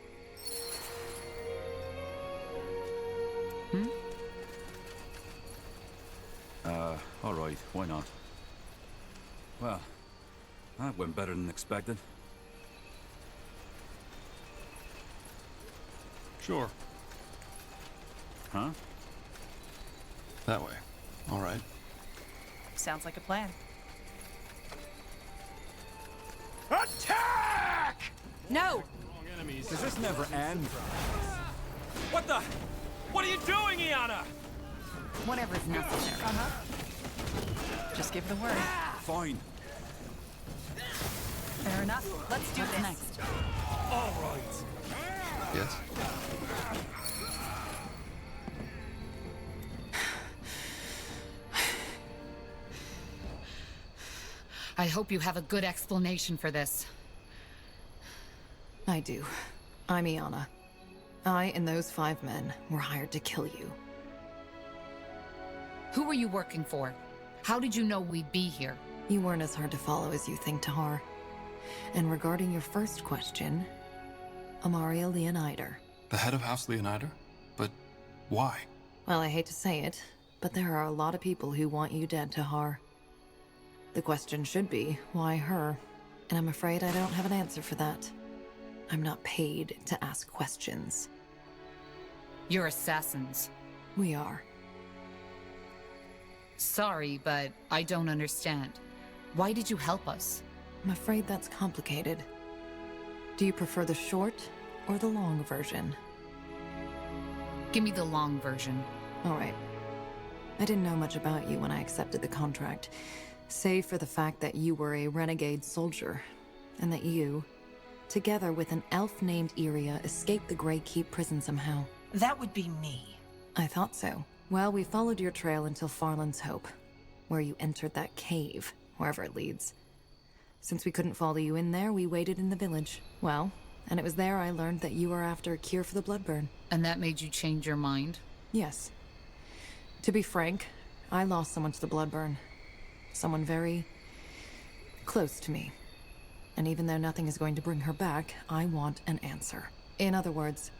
S15: All right, why not? Well, that went better than expected.
S5: Sure.
S15: Huh?
S5: That way. All right.
S3: Sounds like a plan.
S9: Attack!
S3: No!
S10: Does this never end?
S8: What the? What are you doing, Iana?
S4: Whatever's necessary.
S3: Just give the word.
S15: Fine.
S3: Fair enough. Let's do this.
S4: Next.
S8: All right.
S5: Yes?
S4: I hope you have a good explanation for this.
S16: I do. I'm Iana. I and those 5 men were hired to kill you.
S4: Who were you working for? How did you know we'd be here?
S16: You weren't as hard to follow as you think, Tahar. And regarding your first question, Amaria Leonider.
S5: The head of House Leonider? But why?
S16: Well, I hate to say it, but there are a lot of people who want you dead, Tahar. The question should be, why her? And I'm afraid I don't have an answer for that. I'm not paid to ask questions.
S4: You're assassins.
S16: We are.
S4: Sorry, but I don't understand. Why did you help us?
S16: I'm afraid that's complicated. Do you prefer the short or the long version?
S4: Give me the long version.
S16: All right. I didn't know much about you when I accepted the contract, save for the fact that you were a renegade soldier, and that you, together with an elf named Iria, escaped the Grey Keep prison somehow.
S3: That would be me.
S16: I thought so. Well, we followed your trail until Farland's Hope, where you entered that cave, wherever it leads. Since we couldn't follow you in there, we waited in the village. Well, and it was there I learned that you were after a cure for the bloodburn.
S4: And that made you change your mind?
S16: Yes. To be frank, I lost someone to the bloodburn. Someone very close to me. And even though nothing is going to bring her back, I want an answer. In other words,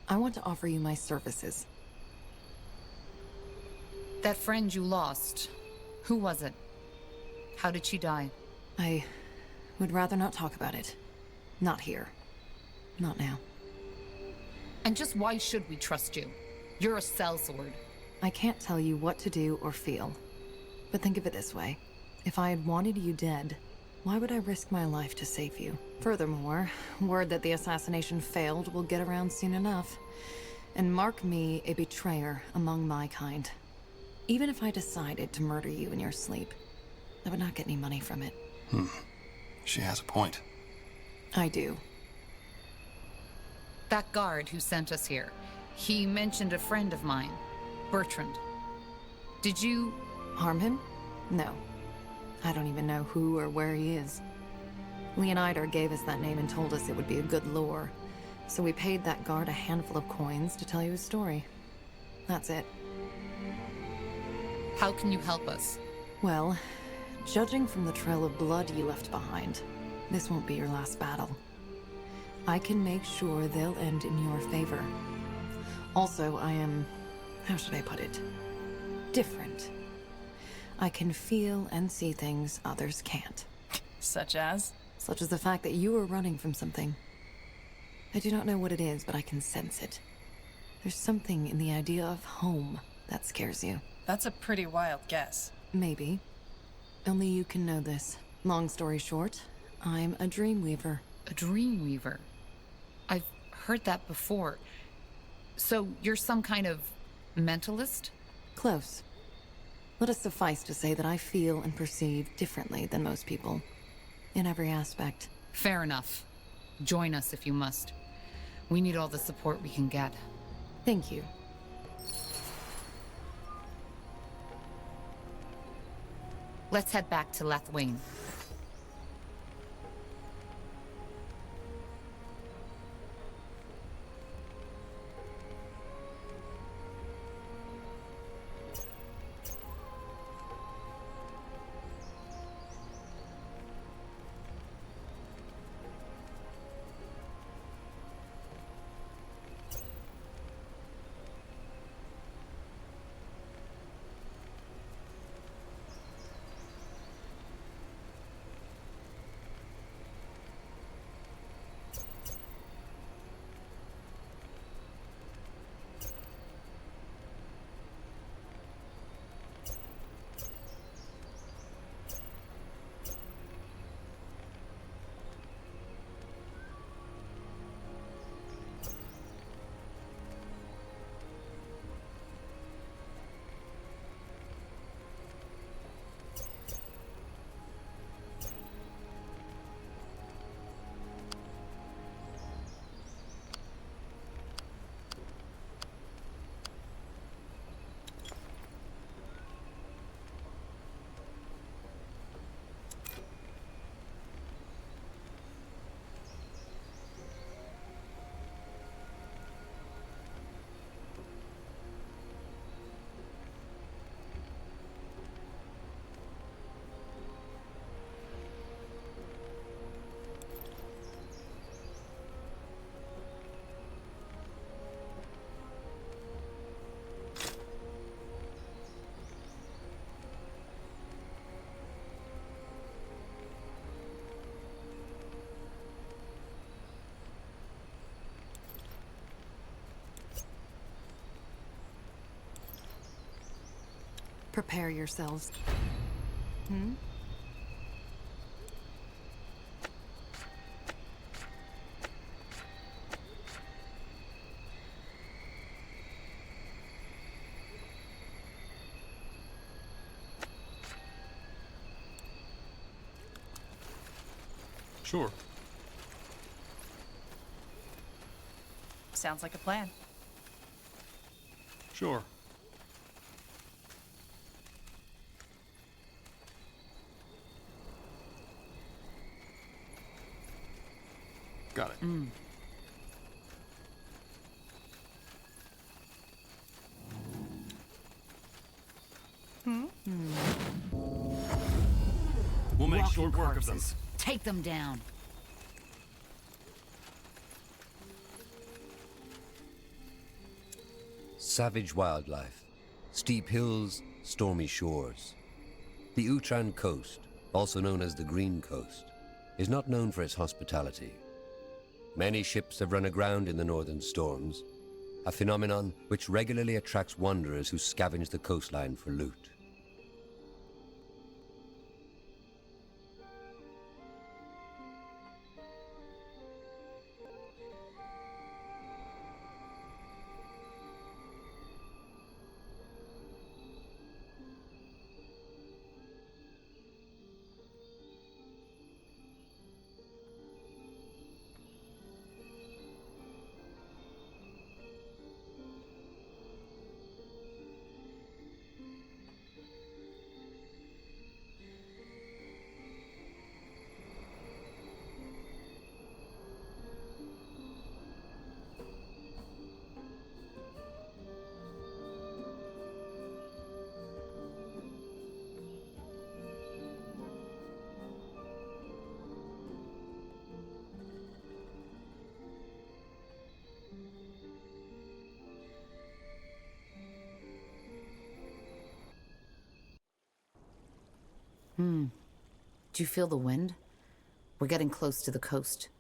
S16: I want to offer you my services.
S4: That friend you lost, who was it? How did she die?
S16: I would rather not talk about it. Not here. Not now.
S4: And just why should we trust you? You're a sellsword.
S16: I can't tell you what to do or feel. But think of it this way. If I had wanted you dead, why would I risk my life to save you? Furthermore, word that the assassination failed will get around soon enough. And mark me a betrayer among my kind. Even if I decided to murder you in your sleep, I would not get any money from it.
S5: She has a point.
S16: I do.
S4: That guard who sent us here, he mentioned a friend of mine, Bertrand. Did you...
S16: harm him? No. I don't even know who or where he is. Leonidas gave us that name and told us it would be a good lure. So we paid that guard a handful of coins to tell you his story. That's it.
S4: How can you help us?
S16: Well, judging from the trail of blood you left behind, this won't be your last battle. I can make sure they'll end in your favor. Also, I am... how should I put it? Different. I can feel and see things others can't.
S3: Such as?
S16: Such as the fact that you are running from something. I do not know what it is, but I can sense it. There's something in the idea of home that scares you.
S3: That's a pretty wild guess.
S16: Maybe. Only you can know this. Long story short, I'm a dreamweaver.
S4: A dreamweaver? I've heard that before. So you're some kind of mentalist?
S16: Close. Let us suffice to say that I feel and perceive differently than most people. In every aspect.
S4: Fair enough. Join us if you must. We need all the support we can get.
S16: Thank you.
S4: Let's head back to Lathwain.
S16: Prepare yourselves. Hmm?
S5: Sure.
S3: Sounds like a plan.
S5: Sure. Got it.
S1: We'll make
S4: Walking
S1: short work of them.
S4: corpses. Take them down.
S17: Savage wildlife, steep hills, stormy shores. The Utran coast, also known as the Green Coast, is not known for its hospitality. Many ships have run aground in the northern storms, a phenomenon which regularly attracts wanderers who scavenge the coastline for loot.
S4: Do you feel the wind? We're getting close to the coast.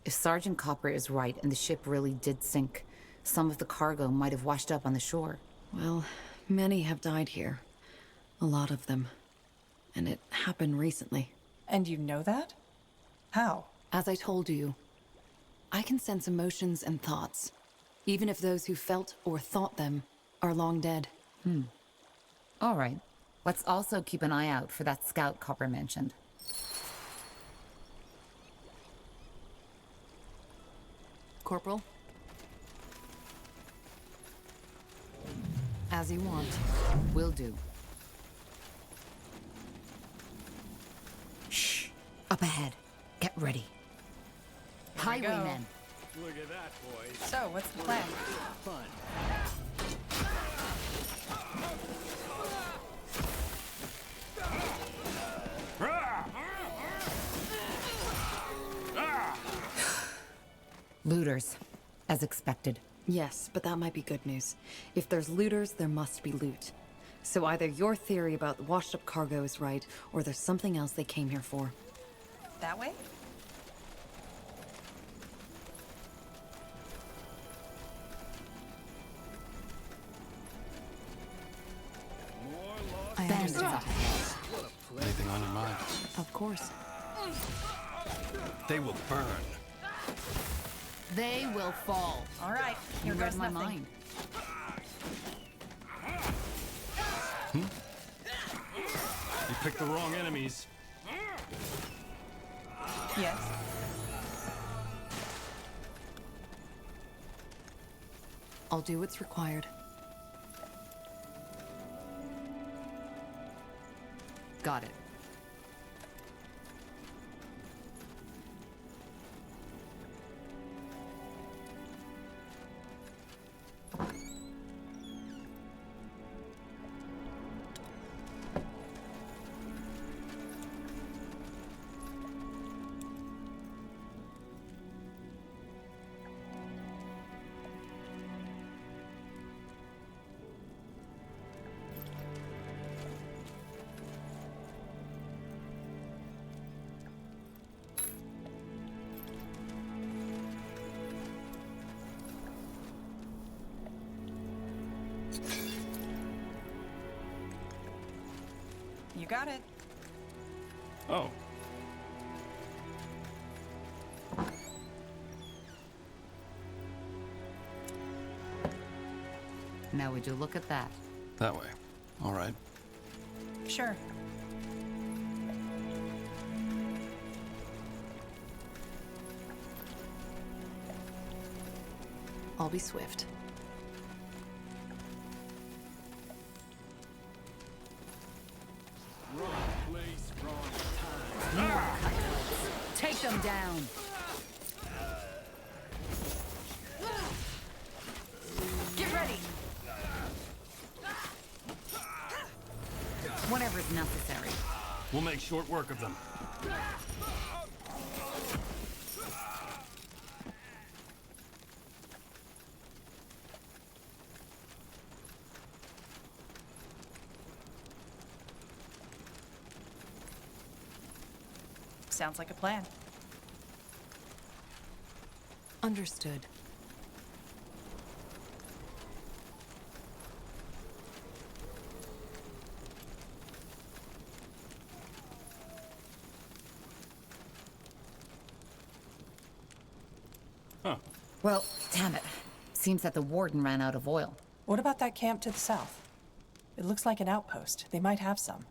S4: If Sergeant Copper is right and the ship really did sink, some of the cargo might have washed up on the shore.
S16: Well, many have died here. A lot of them. And it happened recently.
S3: And you know that? How?
S16: As I told you, I can sense emotions and thoughts, even if those who felt or thought them are long dead.
S4: All right. Let's also keep an eye out for that scout Copper mentioned.
S16: Corporal? As you want.
S4: Will do. Shh. Up ahead. Get ready. Highwaymen.
S1: Look at that, boys.
S3: So, what's the plan?
S1: Fun.
S4: Looters, as expected.
S16: Yes, but that might be good news. If there's looters, there must be loot. So either your theory about the washed-up cargo is right, or there's something else they came here for.
S3: That way?
S16: I
S4: Bandits
S16: understand.
S4: up ahead.
S5: Anything on your mind?
S16: Of course.
S1: They will burn.
S4: They will fall.
S3: All right, here
S4: You
S3: goes
S4: read my
S3: nothing.
S4: mind.
S1: You picked the wrong enemies.
S3: Yes.
S16: I'll do what's required.
S4: Got it.
S3: You got it.
S5: Oh.
S4: Now would you look at that?
S5: That way. All right.
S3: Sure.
S16: I'll be swift.
S12: Wrong place, wrong time.
S4: Take them down. Get ready. Whatever's necessary.
S1: We'll make short work of them.
S3: Sounds like a plan.
S16: Understood.
S5: Huh.
S4: Well, damn it. Seems that the warden ran out of oil.
S3: What about that camp to the south? It looks like an outpost. They might have some.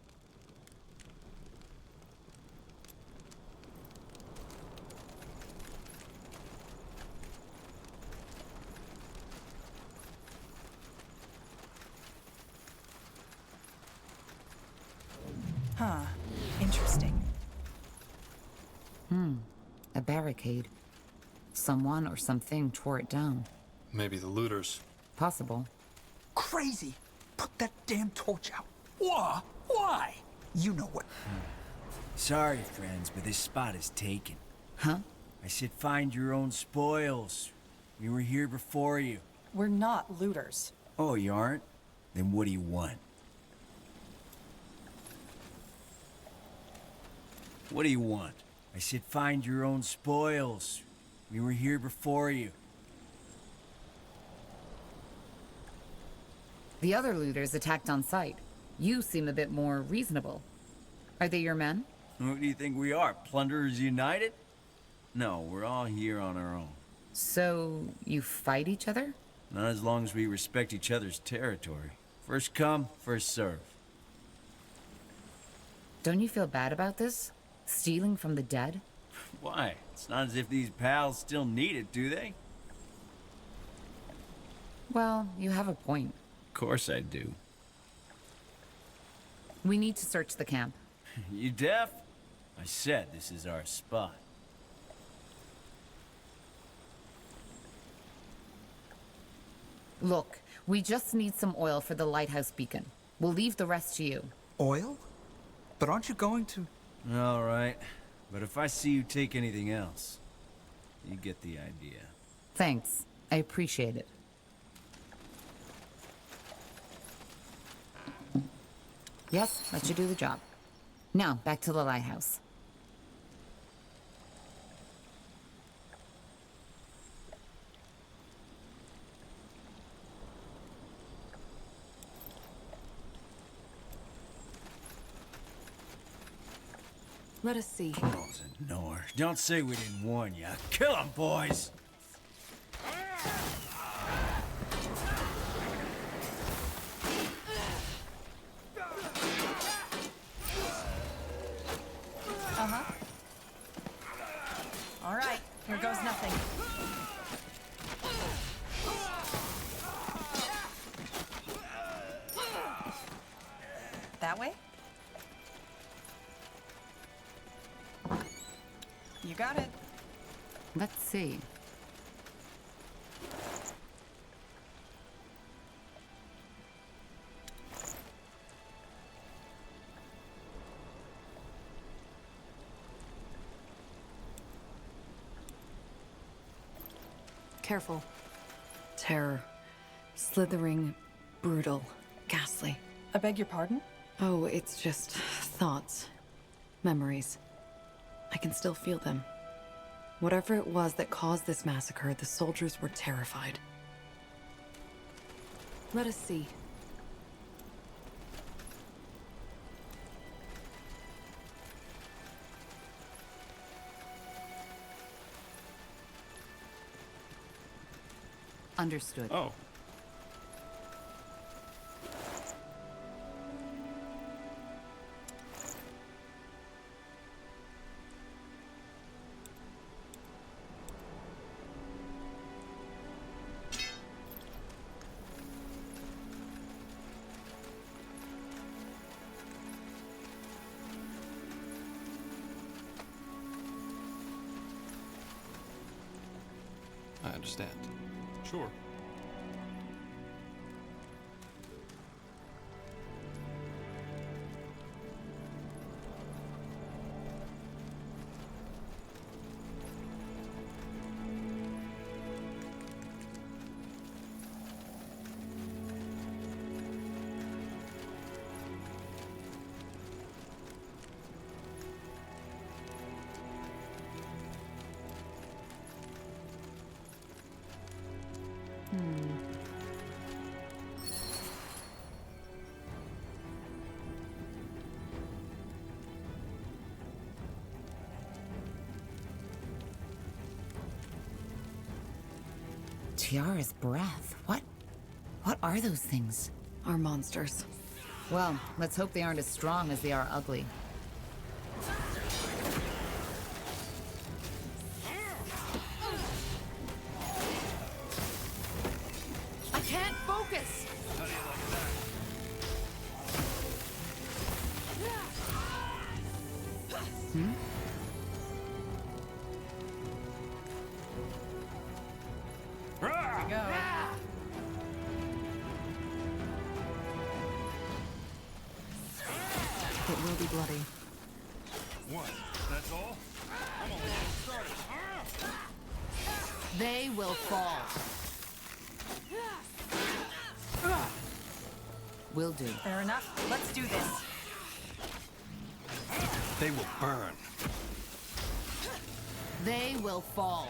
S3: Huh. Interesting.
S4: A barricade. Someone or something tore it down.
S5: Maybe the looters.
S4: Possible.
S18: Crazy! Put that damn torch out. Why? Why? You know what?
S19: Sorry, friends, but this spot is taken.
S4: Huh?
S19: I said find your own spoils. We were here before you.
S3: We're not looters.
S19: Oh, you aren't? Then what do you want? What do you want? I said find your own spoils. We were here before you.
S4: The other looters attacked on sight. You seem a bit more reasonable. Are they your men?
S19: Who do you think we are? Plunderers United? No, we're all here on our own.
S4: So, you fight each other?
S19: Not as long as we respect each other's territory. First come, first serve.
S4: Don't you feel bad about this? Stealing from the dead?
S19: Why? It's not as if these pals still need it, do they?
S4: Well, you have a point.
S19: Of course I do.
S4: We need to search the camp.
S19: You deaf? I said this is our spot.
S4: Look, we just need some oil for the lighthouse beacon. We'll leave the rest to you.
S18: Oil? But aren't you going to...
S19: All right. But if I see you take anything else, you get the idea.
S4: Thanks. I appreciate it. Yes, that should do the job. Now, back to the lighthouse.
S16: Let us see.
S19: Close it, Nor. Don't say we didn't warn you. Kill 'em, boys!
S3: Uh-huh. All right, here goes nothing. That way? You got it.
S4: Let's see.
S16: Careful. Terror. Slithering. Brutal. Ghastly.
S3: I beg your pardon?
S16: Oh, it's just thoughts. Memories. I can still feel them. Whatever it was that caused this massacre, the soldiers were terrified. Let us see.
S4: Understood.
S5: Oh. I understand. Sure.
S4: Tiara's breath. What are those things?
S16: Are monsters.
S4: Well, let's hope they aren't as strong as they are ugly. I can't focus!
S1: How do you like that?
S4: Hmm?
S3: There we go.
S16: It will be bloody.
S1: What? That's all? I'm only getting started.
S4: They will fall. Will do.
S3: Fair enough. Let's do this.
S5: They will burn.
S4: They will fall.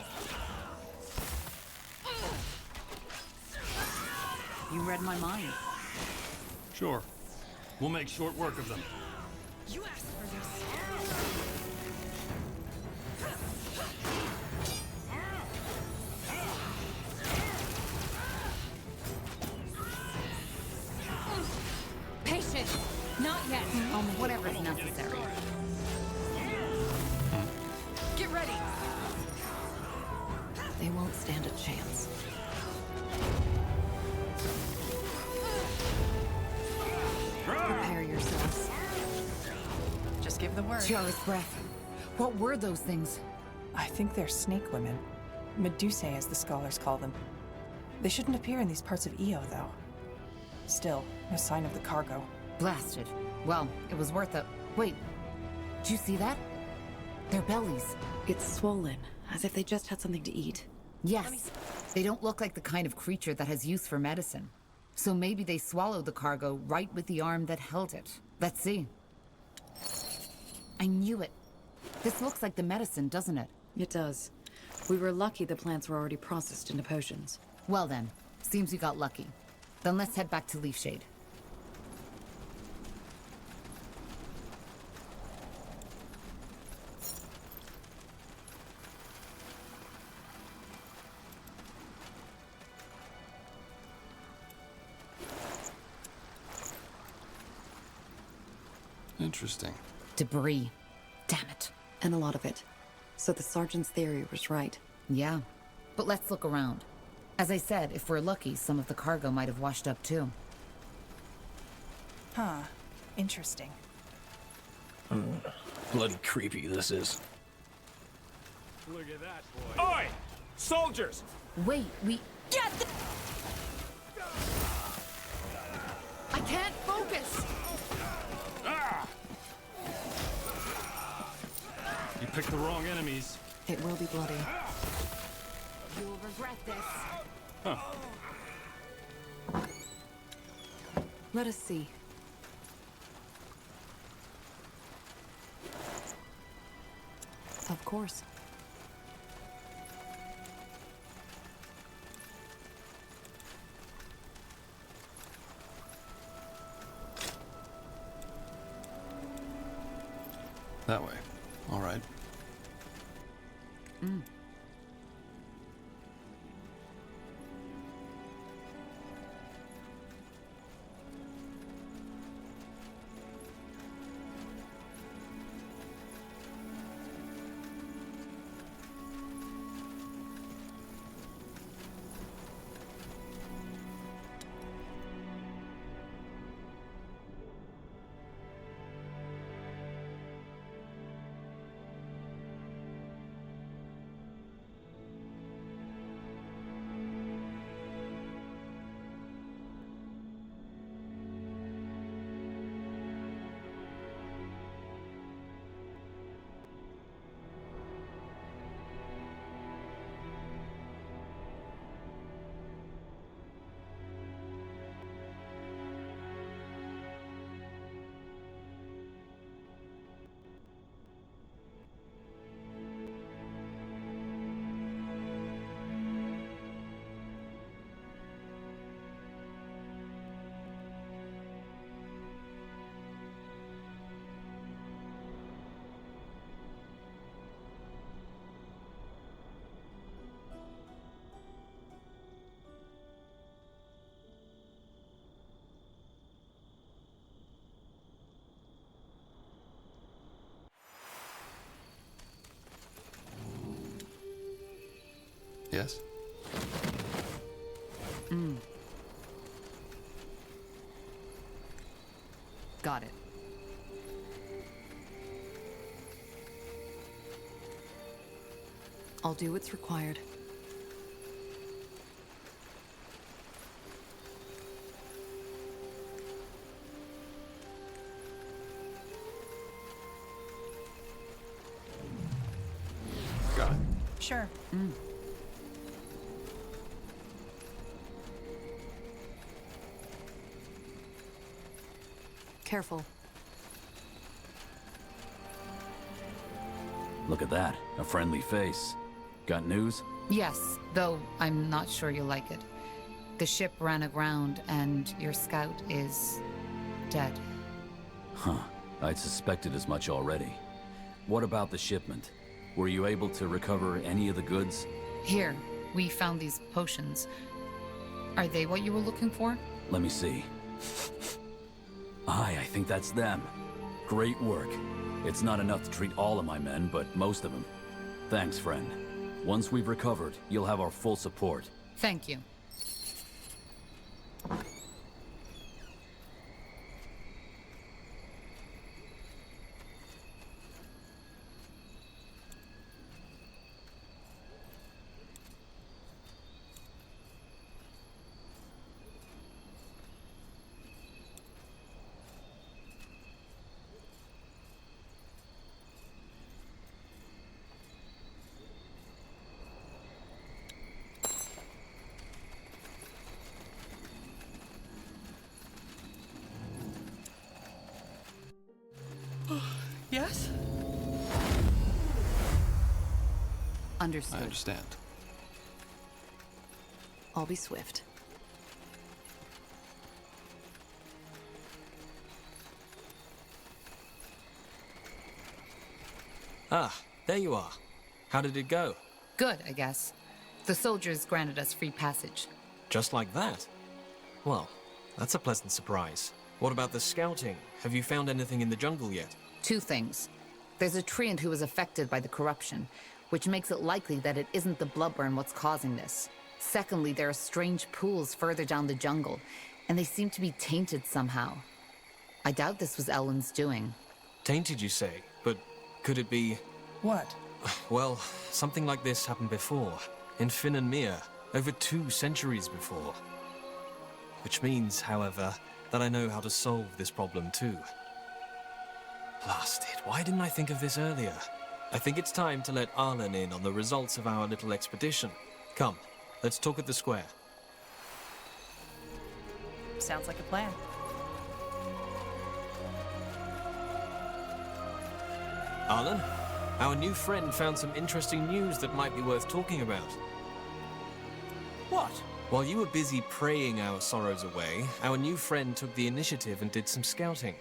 S4: You read my mind.
S1: Sure. We'll make short work of them.
S3: You asked for this.
S4: Patience! Not yet. Whatever's necessary.
S3: Get ready.
S16: They won't stand a chance. Prepare yourselves.
S3: Just give the word.
S4: Tiara's breath. What were those things?
S3: I think they're snake women. Medusae, as the scholars call them. They shouldn't appear in these parts of Io, though. Still, no sign of the cargo.
S4: Blasted. Well, it was worth it. Wait, do you see that? Their bellies.
S16: It's swollen, as if they just had something to eat.
S4: Yes. They don't look like the kind of creature that has use for medicine. So maybe they swallowed the cargo right with the arm that held it. Let's see. I knew it. This looks like the medicine, doesn't it?
S16: It does. We were lucky the plants were already processed into potions.
S4: Well then, seems we got lucky. Then let's head back to Leafshade.
S5: Interesting.
S4: Debris. Damn it.
S16: And a lot of it. So the sergeant's theory was right.
S4: Yeah. But let's look around. As I said, if we're lucky, some of the cargo might have washed up too.
S3: Huh. Interesting.
S10: Bloody creepy this is.
S1: Look at that, boy. Oi! Soldiers!
S4: Wait, Get the... I can't focus!
S1: Ah! You picked the wrong enemies.
S16: It will be bloody.
S4: You will regret this.
S1: Huh.
S16: Let us see. Of course.
S5: That way. All right. guess.
S4: Got it.
S16: I'll do what's required.
S5: Got it.
S3: Sure.
S16: Careful.
S15: Look at that, a friendly face. Got news?
S4: Yes, though I'm not sure you'll like it. The ship ran aground and your scout is dead.
S15: Huh, I'd suspected as much already. What about the shipment? Were you able to recover any of the goods?
S4: Here, we found these potions. Are they what you were looking for?
S15: Let me see. Aye, I think that's them. Great work. It's not enough to treat all of my men, but most of them. Thanks, friend. Once we've recovered, you'll have our full support.
S4: Thank you.
S3: Yes?
S16: Understood.
S5: I understand.
S16: I'll be swift.
S8: Ah, there you are. How did it go?
S4: Good, I guess. The soldiers granted us free passage.
S8: Just like that? Well, that's a pleasant surprise. What about the scouting? Have you found anything in the jungle yet?
S4: 2 things. There's a treant who was affected by the corruption, which makes it likely that it isn't the bloodburn what's causing this. Secondly, there are strange pools further down the jungle, and they seem to be tainted somehow. I doubt this was Ellen's doing.
S8: Tainted, you say? But could it be...
S3: What?
S8: Well, something like this happened before. In Finn and Mir, over 2 centuries before. Which means, however, that I know how to solve this problem too. Blast it, why didn't I think of this earlier? I think it's time to let Arlen in on the results of our little expedition. Come, let's talk at the square.
S3: Sounds like a plan.
S8: Arlen, our new friend found some interesting news that might be worth talking about.
S9: What?
S8: While you were busy praying our sorrows away, our new friend took the initiative and did some scouting.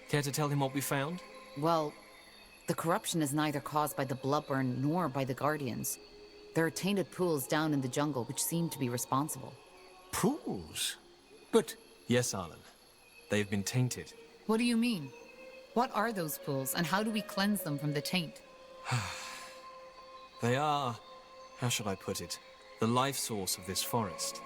S8: Care to tell him what we found?
S4: Well, the corruption is neither caused by the bloodburn nor by the Guardians. There are tainted pools down in the jungle which seem to be responsible.
S9: Pools? But...
S8: Yes, Arlen. They've been tainted.
S4: What do you mean? What are those pools, and how do we cleanse them from the taint?
S8: They are... how should I put it? The life source of this forest.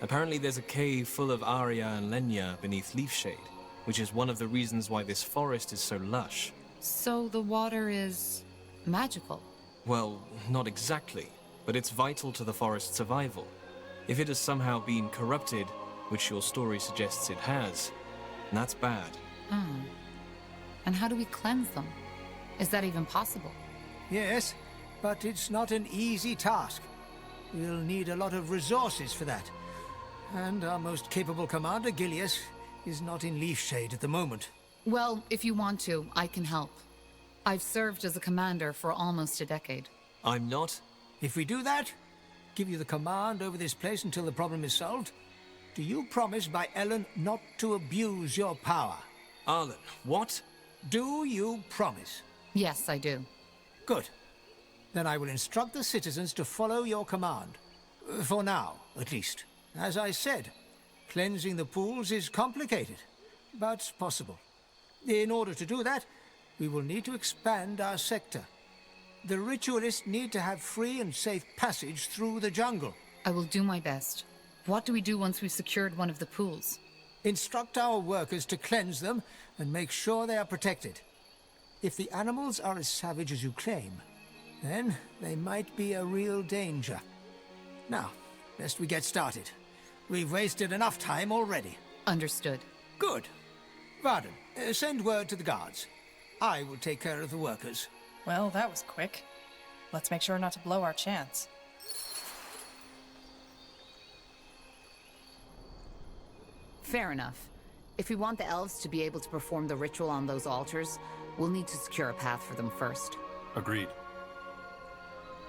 S8: Apparently there's a cave full of aria and lenya beneath leaf shade, which is one of the reasons why this forest is so lush.
S4: So the water is... magical?
S8: Well, not exactly, but it's vital to the forest's survival. If it has somehow been corrupted, which your story suggests it has, that's bad.
S4: And how do we cleanse them? Is that even possible?
S9: Yes, but it's not an easy task. We'll need a lot of resources for that. And our most capable commander, Gilius, is not in leaf shade at the moment.
S4: Well, if you want to, I can help. I've served as a commander for almost a decade.
S8: I'm not?
S9: If we do that, give you the command over this place until the problem is solved, do you promise by Ellen not to abuse your power?
S8: Arlen, what?
S9: Do you promise?
S4: Yes, I do.
S9: Good. Then I will instruct the citizens to follow your command. For now, at least. As I said, cleansing the pools is complicated, but possible. In order to do that, we will need to expand our sector. The ritualists need to have free and safe passage through the jungle.
S4: I will do my best. What do we do once we've secured one of the pools?
S9: Instruct our workers to cleanse them and make sure they are protected. If the animals are as savage as you claim, then they might be a real danger. Now, best we get started. We've wasted enough time already.
S4: Understood.
S9: Good. Varden, send word to the guards. I will take care of the workers.
S3: Well, that was quick. Let's make sure not to blow our chance.
S4: Fair enough. If we want the elves to be able to perform the ritual on those altars, we'll need to secure a path for them first.
S5: Agreed.